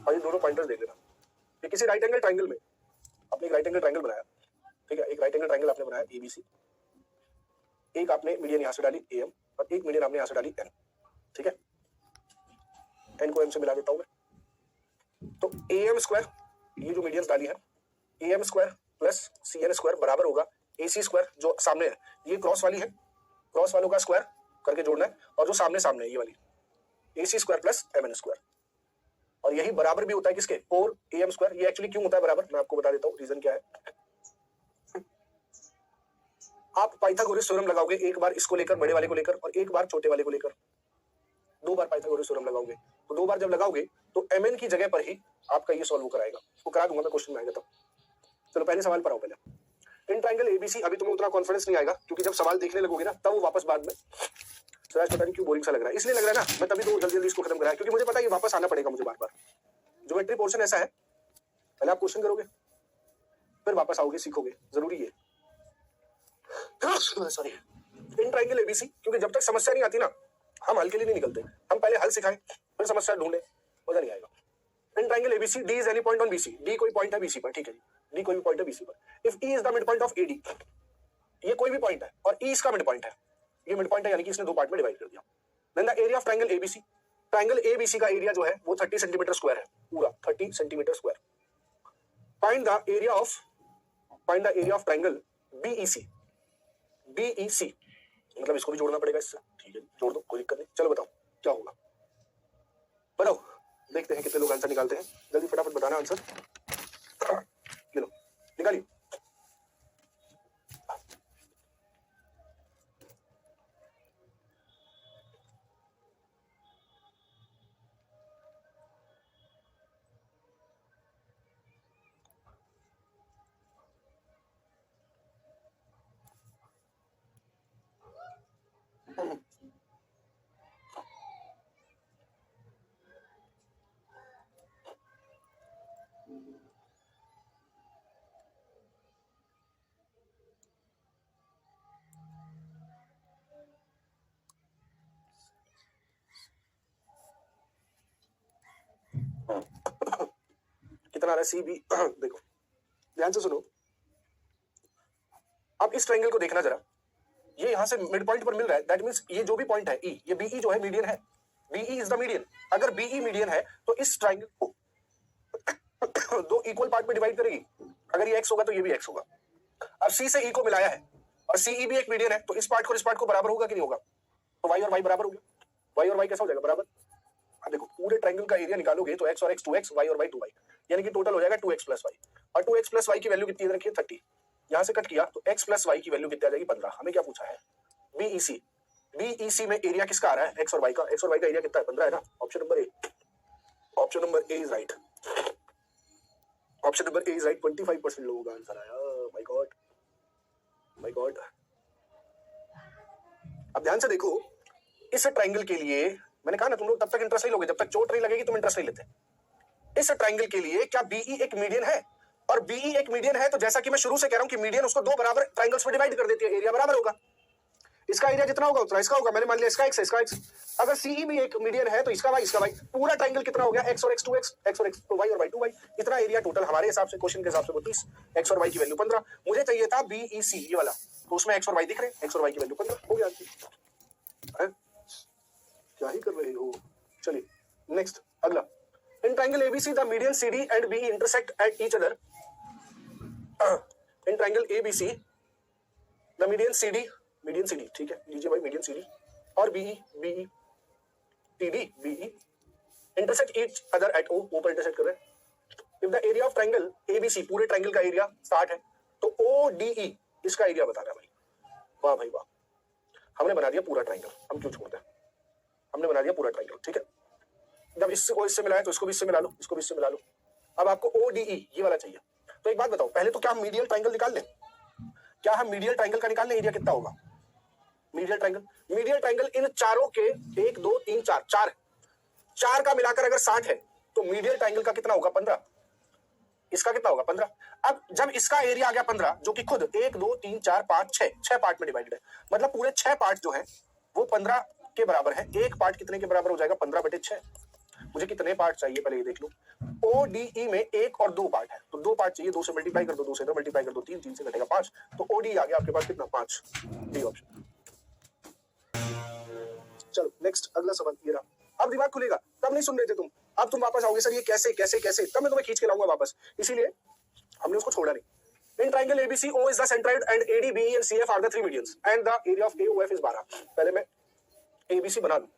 और ये दोनों पॉइंटर्स देख लेना। ये किसी राइट एंगल ट्राइंगल में आपने एक राइट एंगल ट्राइंगल बनाया, ठीक है, एक राइट एंगल ट्राइंगल आपने बनाया एबीसी, एक आपने मीडियन यहां से डाली एम और एक मीडियन आपने यहां से डाली एन, ठीक है, एन को एम से मिला देता हूं मैं। तो एम स्क्वायर, ये जो मीडियंस डाली है, M square plus C N square बराबर होगा एसी स्क्वायर, जो सामने है ये क्रॉस वाली है, क्रॉस वालों का स्क्वायर करके जोड़ना है, और जो सामने सामने है ये वाली AC square plus M N square, और यही बराबर भी होता है किसके, 4 एम स्क्वायर। ये एक्चुअली क्यों होता है बराबर, मैं आपको बता देता हूँ रीजन क्या है। आप पाइथागोरस थ्योरम लगाओगे, एक बार इसको लेकर बड़े वाले को लेकर और एक बार छोटे वाले को लेकर, 2 बार पाइथागोरस थ्योरम लगाओगे, तो 2 बार जब लगाओगे तो mn की जगह पर ही आपका ये सॉल्व कराएगा, वो करा दूंगा मैं क्वेश्चन में आएगा तब। चलो पहले सवाल पर आओ। पहले इन ट्राइंगल एबीसी, अभी तुम्हें उतना कॉन्फिडेंस नहीं आएगा क्योंकि जब सवाल देखने लगोगे ना तब वो वापस बाद में, सर पता नहीं क्यों बोरिंग सा लग रहा है, इसलिए लग रहा है ना, मैं तभी तो जल्दी जल्दी इसको खत्म कराया क्योंकि मुझे पता है ये वापस आना पड़ेगा मुझे बार बार। ज्योमेट्री पोर्शन ऐसा है, पहले आप क्वेश्चन करोगे फिर वापस आओगे, सीखोगे, जरूरी है। सॉरी, इन ट्राइंगल एबीसी, क्योंकि जब तक समस्या नहीं आती ना हम हल के लिए नहीं निकलते, हम पहले हल सिखाएं फिर समस्या ढूंढे, मजा नहीं आएगा। In triangle ABC, D is any point on BC, D कोई पॉइंट है बीसी पर, ठीक है, डी कोई भी पॉइंट है बीसी पर। If E is the mid point of AD, ये कोई भी पॉइंट है और ई इसका मिड पॉइंट है, ये मिड पॉइंट है यानी कि इसने 2 पार्ट में डिवाइड कर दिया। Then the area of triangle ABC, triangle ABC का एरिया जो है वो 30 सेंटीमीटर स्क्वायर है, पूरा 30 centimetre square. Find the area of triangle BEC, BEC मतलब इसको भी जोड़ना पड़ेगा इससे, ठीक है, जोड़ दो, कोई दिक्कत नहीं। चलो बताओ क्या होगा, बताओ, देखते हैं कितने लोग आंसर निकालते हैं, जल्दी फटाफट बताना आंसर। ये लो निकालिए। कितना आ रहा है सी बी, देखो ध्यान से सुनो, अब इस ट्रायंगल को देखना जरा, ये यहां से मिड पॉइंट पर मिल रहा है, दैट मींस ये जो भी पॉइंट है ई, ये बीई जो है मीडियन है, बीई इज द मीडियन। अगर बीई मीडियन है तो इस ट्रायंगल को 2 इक्वल पार्ट में डिवाइड करेगी, अगर ये एक्स होगा तो ये भी एक्स होगा। अब सी से ई को मिलाया है और सीई भी एक मीडियन है, तो इस पार्ट को इस पार्ट को बराबर होगा कि नहीं होगा, तो वाई और वाई बराबर हो गया, वाई और वाई कैसा हो जाएगा बराबर। अब देखो पूरे ट्रायंगल का एरिया निकालोगे तो एक्स और एक्स 2x, वाई और वाई 2y, यानी कि टोटल हो जाएगा 2x प्लस वाई, और 2x प्लस वाई की वैल्यू कितनी है रखिए 30, यहां से कट किया तो x प्लस वाई की वैल्यू कितनी आ जाएगी 15। हमें क्या पूछा है, बीईसी, बीईसी में एरिया किसका आ रहा है, x और y का, x और y का एरिया कितना है 15 है ना, option number A, option number A is right, option number A is right. 25% लोगों का आंसर आया, माय गॉड माय गॉड। अब ध्यान से देखो, इस ट्रायंगल के लिए मैंने कहा ना तुम लोग तब तक इंटरेस्ट नहीं लोगे जब तक चोट नहीं लगेगी, तुम इंटरेस्ट नहीं लेते। इस ट्रायंगल के लिए क्या बीई एक मीडियन है, और बीई एक मीडियन है तो जैसा कि मैं शुरू से कह रहा हूं कि मीडियन उसको 2 बराबर ट्रायंगल्स में डिवाइड कर देती है, एरिया बराबर होगा, इसका एरिया जितना होगा उतना इसका होगा। मैंने मान लिया इसका x है, इसका x, अगर सीई भी एक मीडियन है तो इसका y, इसका y, पूरा ट्रायंगल कितना हो गया, x और x 2x, x और x तो y और y 2y, इतना एरिया टोटल हमारे हिसाब से क्वेश्चन के हिसाब से 30, x और y की वैल्यू 15, मुझे चाहिए था बीईसी ये वाला, तो उसमें x और y दिख रहे हैं, x और y की वैल्यू 15 हो गया। क्या ही कर रहे हो, चलिए नेक्स्ट अगला। In triangle ABC the median CD and BE intersect at each other, in triangle ABC the median CD, median CD ठीक है लीजिए भाई, मीडियन सीडी और BE, BE TD BE intersect each other at O, O पर इंटरसेक्ट कर रहे हैं। If the area of triangle ABC, पूरे ट्रायंगल का एरिया 60 है, तो ओडीई इसका एरिया बताना है भाई। वाह भाई वाह, हमने बना दिया पूरा ट्रायंगल, हम क्यों छोड़ते हैं, हमने बना दिया पूरा ट्रायंगल, ठीक है। जब इसको इससे मिलाया तो इसको भी इससे मिला लो, इसको भी इससे मिला लो। अब आपको ओडीई ये वाला चाहिए, तो एक बात बताओ, पहले तो क्या हम मीडियल ट्रायंगल निकाल लें, क्या हम मीडियल ट्रायंगल का निकाल लें, एरिया कितना होगा medial triangle, medial triangle in चारों के 1 2 3 4 4 4 का मिलाकर अगर 60 है तो मीडियल ट्रायंगल का कितना होगा 15, इसका कितना होगा 15। अब जब इसका एरिया आ गया 15 जो कि खुद 1 2 3 4 5 6 पार्ट में डिवाइडेड है, मतलब पूरे 6 पार्ट जो है वो 15 के बराबर है। एक पार्ट कितने के बराबर हो जाएगा 15/6, मुझे कितने पार्ट चाहिए पहले ये देख लो, ODE में 1 और 2 पार्ट है, तो 2 पार्ट चाहिए, 2 से मल्टीप्लाई कर दो, 2 से इधर मल्टीप्लाई कर दो, 3, 3 से घटेगा 5, तो ODE आ गया आपके पास कितना, 5, डी ऑप्शन। चलो नेक्स्ट अगला सवाल ये रहा। अब दिमाग खुलेगा, तब नहीं सुन रहे थे तुम, अब तुम वापस आओगे सर ये कैसे कैसे कैसे, तब मैं तुम्हें खींच के लाऊंगा वापस, इसीलिए हमने उसको छोड़ा नहीं। In triangle ABC O is the centroid and AD BE and CF are the three medians and the area of AOF is 12। पहले मैं ABC बना लूं,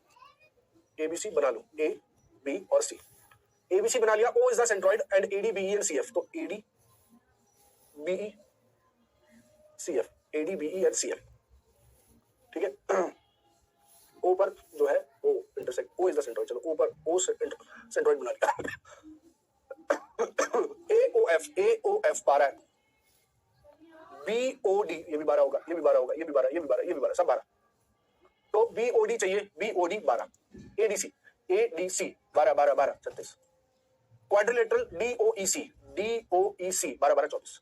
ABC बना लूं, A B और C। ABC बना लिया, O is the centroid and AD BE and CF, तो AD BE CF, AD BE and CF, ठीक है। O पर जो है O intersect, O is the centroid, चलो O पर O सेंट्रोइड बना लिया। AOF 12 है, BOD ये भी 12 होगा, ये भी 12 होगा, ये भी 12, ये भी 12, ये भी 12, सब 12, तो BOD चाहिए, BOD 12, ADC 12 12 12 36, क्वाड्रिलेटरल DOEC 12 12 24,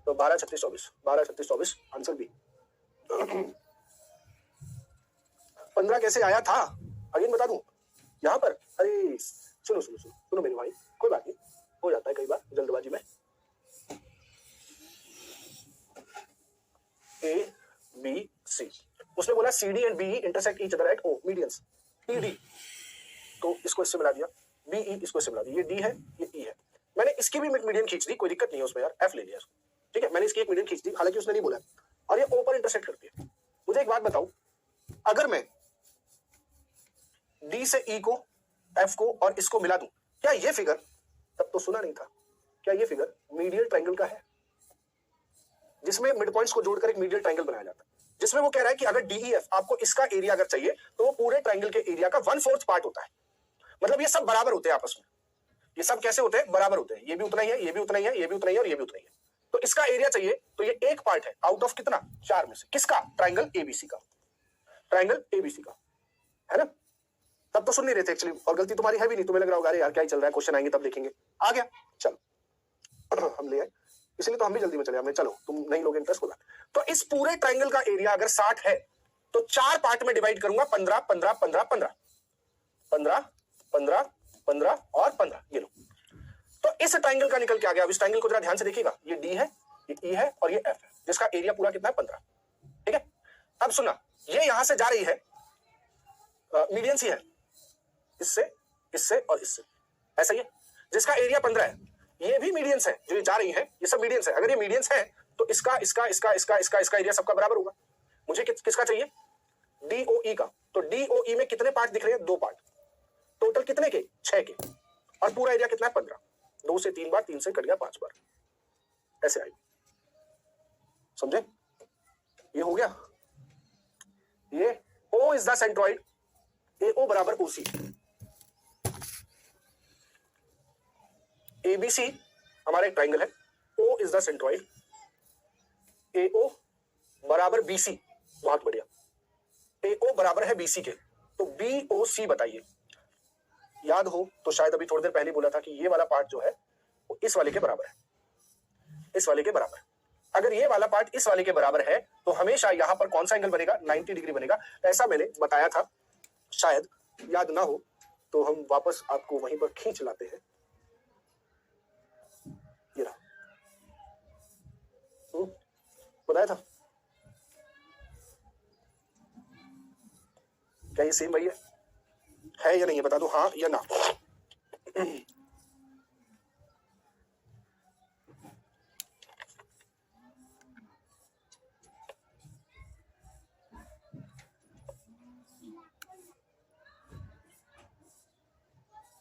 तो 12 36 24, 12 36 24, आंसर बी। 15 कैसे आया था अगेन बता दूं यहां पर, अरे सुनो मेरे भाई, कोई बात नहीं, हो जाता है कई बार जल्दबाजी में। A B C, उसने बोला CD and BE intersect each other eight O medians, ED, तो इसको इससे मिला दिया, BE इसको इससे मिला दिया, ये D है ये E है, मैंने इसकी भी मीडियन खींच दी, कोई दिक्कत नहीं है उसमें यार, F ले लिया, ठीक है, मैंने इसकी एक मीडियन खींच दी, हालांकि उसने नहीं बोला, और ये O पर इंटरसेक्ट करती है। मुझे एक बात बताओ, अगर मैं D से E को, F को और इसको मिला दूं, क्या ये फिगर, तब तो सुना नहीं था, क्या ये फिगर मीडियल ट्रायंगल का है, जिसमें मिड पॉइंट्स को जोड़कर एक मीडियल ट्रायंगल बनाया जाता है, जिसमें वो कह रहा है कि अगर DEF आपको इसका एरिया अगर चाहिए तो वो पूरे ट्रायंगल के एरिया का 1/4 पार्ट होता है, मतलब ये सब बराबर होते हैं आपस में, ये सब कैसे होते हैं, बराबर होते हैं, ये भी उतना ही है, ये भी उतना ही है, ये भी उतना ही है और ये भी उतना ही है, तो इसका एरिया चाहिए, तो ये एक पार्ट है आउट ऑफ कितना, 4 में से, किसका, ट्रायंगल ABC का, ट्रायंगल ABC का, है ना। तब तो सुन नहीं रहे थे एक्चुअली, और गलती तुम्हारी है भी नहीं, तुम्हें लग रहा होगा अरे यार क्या ही चल रहा है, क्वेश्चन आएंगे तब देखेंगे, आ गया, चलो हम ले आए, इसलिए तो हम भी जल्दी में चले हमने, चलो तुम नहीं लोगे इंटरेस्ट होगा। तो इस पूरे ट्रायंगल का एरिया अगर 60 है तो 4 पार्ट में डिवाइड करूंगा, 15 15 15 15 15 15 15 और 15, ये लो, तो इस ट्रायंगल का निकल के आ गया। अब इस ट्रायंगल को जरा ध्यान से देखिएगा, ये D है, ये E है और ये F है, जिसका एरिया पूरा कितना है, 15, ठीक है। अब सुना, ये यहां से जा रही है, मीडियन सी है, इससे इससे और इससे, ऐसा ही है, जिसका एरिया 15 है, ये भी मीडियंस है, जो ये जा रही है ये सब मीडियंस है, अगर ये मीडियंस है तो इसका इसका इसका इसका इसका इसका एरिया सबका बराबर होगा। मुझे किसका चाहिए, DOE का, तो DOE में कितने पार्ट दिख रहे हैं, 2 पार्ट, टोटल कितने के, 6 के, और पूरा एरिया कितना है, 15, 2 से 3 बार, 3 से कट गया 5 बार, ऐसे आएगी, समझे, ये हो गया। ये O is the centroid, AO बराबर OC, ABC हमारा एक ट्रायंगल है, O is the centroid, AO बराबर BC, बहुत बढ़िया, AO बराबर है BC के, तो BOC बताइए। याद हो तो शायद अभी थोड़ी देर पहले बोला था कि ये वाला पार्ट जो है वो इस वाले के बराबर है, इस वाले के बराबर। अगर ये वाला पार्ट इस वाले के बराबर है तो हमेशा यहां पर कौन सा एंगल बनेगा, 90 डिग्री बनेगा, ऐसा मैंने बताया था, शायद याद ना हो तो हम वापस आपको वहीं पर खींच लाते हैं। ये रहा, बताया था, क्या ये सेम वही है या नहीं है, बता दो हाँ या ना।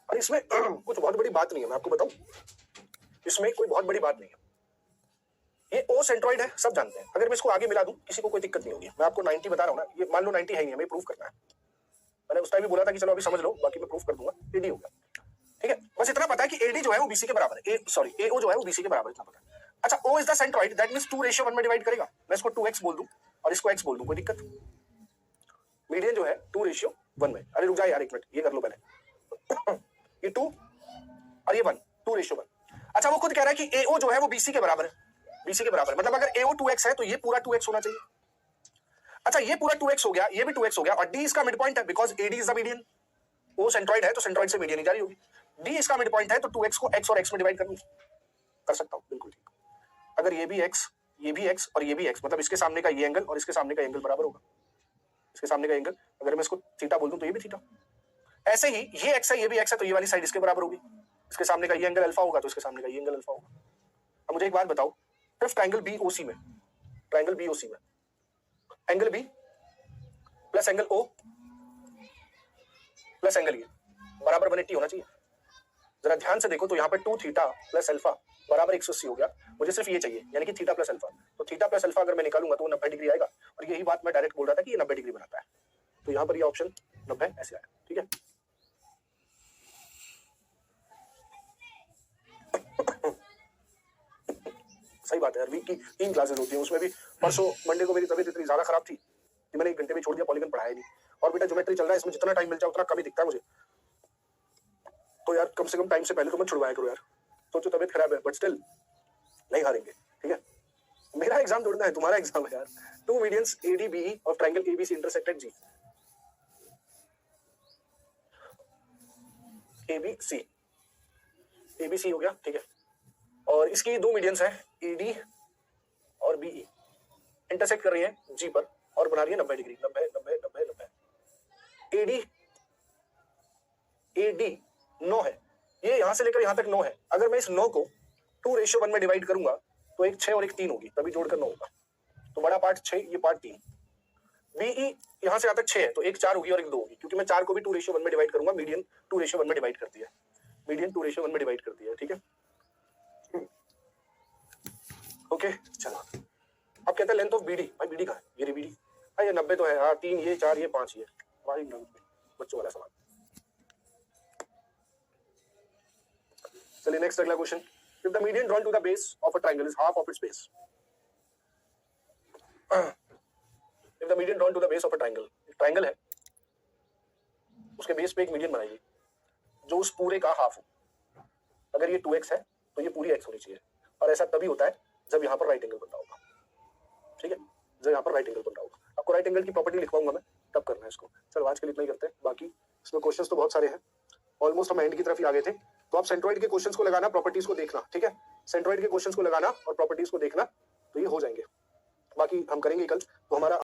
और इसमें कुछ बहुत बड़ी बात नहीं है, मैं आपको बताऊं, इसमें कोई बहुत बड़ी बात नहीं है, ये O सेंट्रॉइड है, सब जानते हैं, अगर मैं इसको आगे मिला दूं किसी को कोई दिक्कत नहीं होगी। मैं आपको 90 बता रहा हूं ना, ये मान लो 90 है नहीं, हमें प्रूफ करना है, मैंने उस टाइम भी बोला था कि चलो अभी समझ लो, बाकी मैं प्रूफ कर दूंगा, AD हो गया, ठीक है। बस इतना पता है कि AD जो है वो BC के बराबर है, AO जो है वो BC के बराबर, इतना पता है। अच्छा, O is the centroid, that means 2:1 में डिवाइड करेगा, मैं इसको 2x बोल दूं और इसको x बोल दूं, कोई दिक्कत, मीडियन जो है 2:1 में, अरे रुक जा यार एक मिनट, ये कर लो पहले, ये 2 और ये 1, 2:1। अच्छा, वो खुद कह रहा है कि AO जो है वो BC के बराबर है, BC के बराबर, मतलब अगर AO 2x है तो ये पूरा 2x होना चाहिए। अच्छा, ये पूरा 2x हो गया, ये भी 2x हो गया, और D इसका मिड पॉइंट है, because AD is the median, O centroid है तो सेंट्रॉइड से मीडियन ही जा रही होगी, डी इसका मिड पॉइंट है तो 2x को x और x में डिवाइड कर सकता हूँ, बिल्कुल ठीक। अगर ये भी x, ये भी x और ये भी x, मतलब इसके सामने का ये एंगल और इसके सामने का एंगल बराबर होगा। इसके सामने का एंगल अगर मैं इसको थीटा बोल दूं तो ये भी थीटा। ऐसे ही ये x है, ये भी x है, तो ये वाली साइड इसके बराबर होगी। इसके सामने का ये एंगल अल्फा होगा तो इसके सामने का ये एंगल अल्फा होगा। अब मुझे एक बात बताओ, सिर्फ ट्रायंगल BOC में, ट्रायंगल BOC में angle B plus angle O plus angle ये बराबर 180 होना चाहिए। जरा ध्यान से देखो तो यहाँ पे 2 थीटा प्लस अल्फा बराबर 180 हो गया। मुझे सिर्फ ये चाहिए, यानी कि थीटा प्लस अल्फा। तो थीटा प्लस अल्फा अगर मैं निकालूंगा तो वो 90 डिग्री आएगा, और यही बात मैं डायरेक्ट बोल रहा था कि ये 90 डिग्री बनाता है। तो यहाँ पर ये ऑप्शन 90 ऐसे आया, ठीक है। सही बात है यार, वीक की 3 क्लासेस होती हैं, उसमें भी परसों मंडे को मेरी तबीयत इतनी ज्यादा खराब थी कि मैंने 1 घंटे में छोड़ दिया, पॉलीगन पढ़ाया नहीं। और बेटा ज्योमेट्री चल रहा है, इसमें जितना टाइम मिल जाए उतना कम ही दिखता है मुझे। तो यार कम से कम टाइम से पहले तो मत छुड़वाया करो यार। सोचो तबीयत खराब है बट स्टिल नहीं हारेंगे, ठीक है। मेरा एग्जाम दौड़ना है, तुम्हारा एग्जाम है यार। 2 medians ADBE of triangle ABC intersected G। ABC हो गया, ठीक है। और इसकी 2 मीडियंस है AD और BE, इंटरसेक्ट कर रही है G पर और बना रही है 90 डिग्री। 90 90 90 90। AD 9 है, ये यहां से लेकर यहां तक 9 है। अगर मैं इस 9 को 2:1 में डिवाइड करूंगा तो एक 6 और एक 3 होगी, तभी जोड़कर 9 होगा। तो बड़ा पार्ट 6, ये पार्ट 3। BE यहां से यहां तक 6 है, तो एक 4 होगी और एक 2 होगी, क्योंकि मैं 4 को भी 2:1 में डिवाइड करूंगा। मीडियन 2:1 में डिवाइड करती है, मीडियन 2:1 में डिवाइड करती है, ठीक है। ओके चलो, अब कहते हैं लेंथ ऑफ BD। भाई BD कहाँ है? ये BD, हाँ ये 90 तो है, हाँ 3 ये 4 ये 5 ये, भाई बच्चों वाला सवाल। चलिए नेक्स्ट अगला question. If the median drawn to the base of a triangle is half of its base. If the median drawn to the base of a triangle, triangle है, उसके बेस पे एक मीडियन बनाइए जो उस पूरे का हाफ हो। अगर ये 2x है तो ये पूरी x होनी चाहिए, और ऐसा तभी होता है जब यहाँ पर राइट एंगल बन रहा होगा, ठीक है। जब यहाँ पर राइट एंगल बन रहा होगा, आपको राइट एंगल की प्रॉपर्टी लिखवाऊंगा मैं, तब करना है इसको। चलो आज के लिए इतना ही करते हैं, बाकी इसमें क्वेश्चंस तो बहुत सारे हैं। ऑलमोस्ट हम एंड की तरफ ही आ गए थे, तो आप सेंट्रोइड के क्वेश्चंस को लगाना, प्रॉपर्टीज को देखना, ठीक है। सेंट्रोइड के क्वेश्चंस को लगाना और प्रॉपर्टीज को देखना, तो ये हो जाएंगे। बाकी हम करेंगे कल, तो हमारा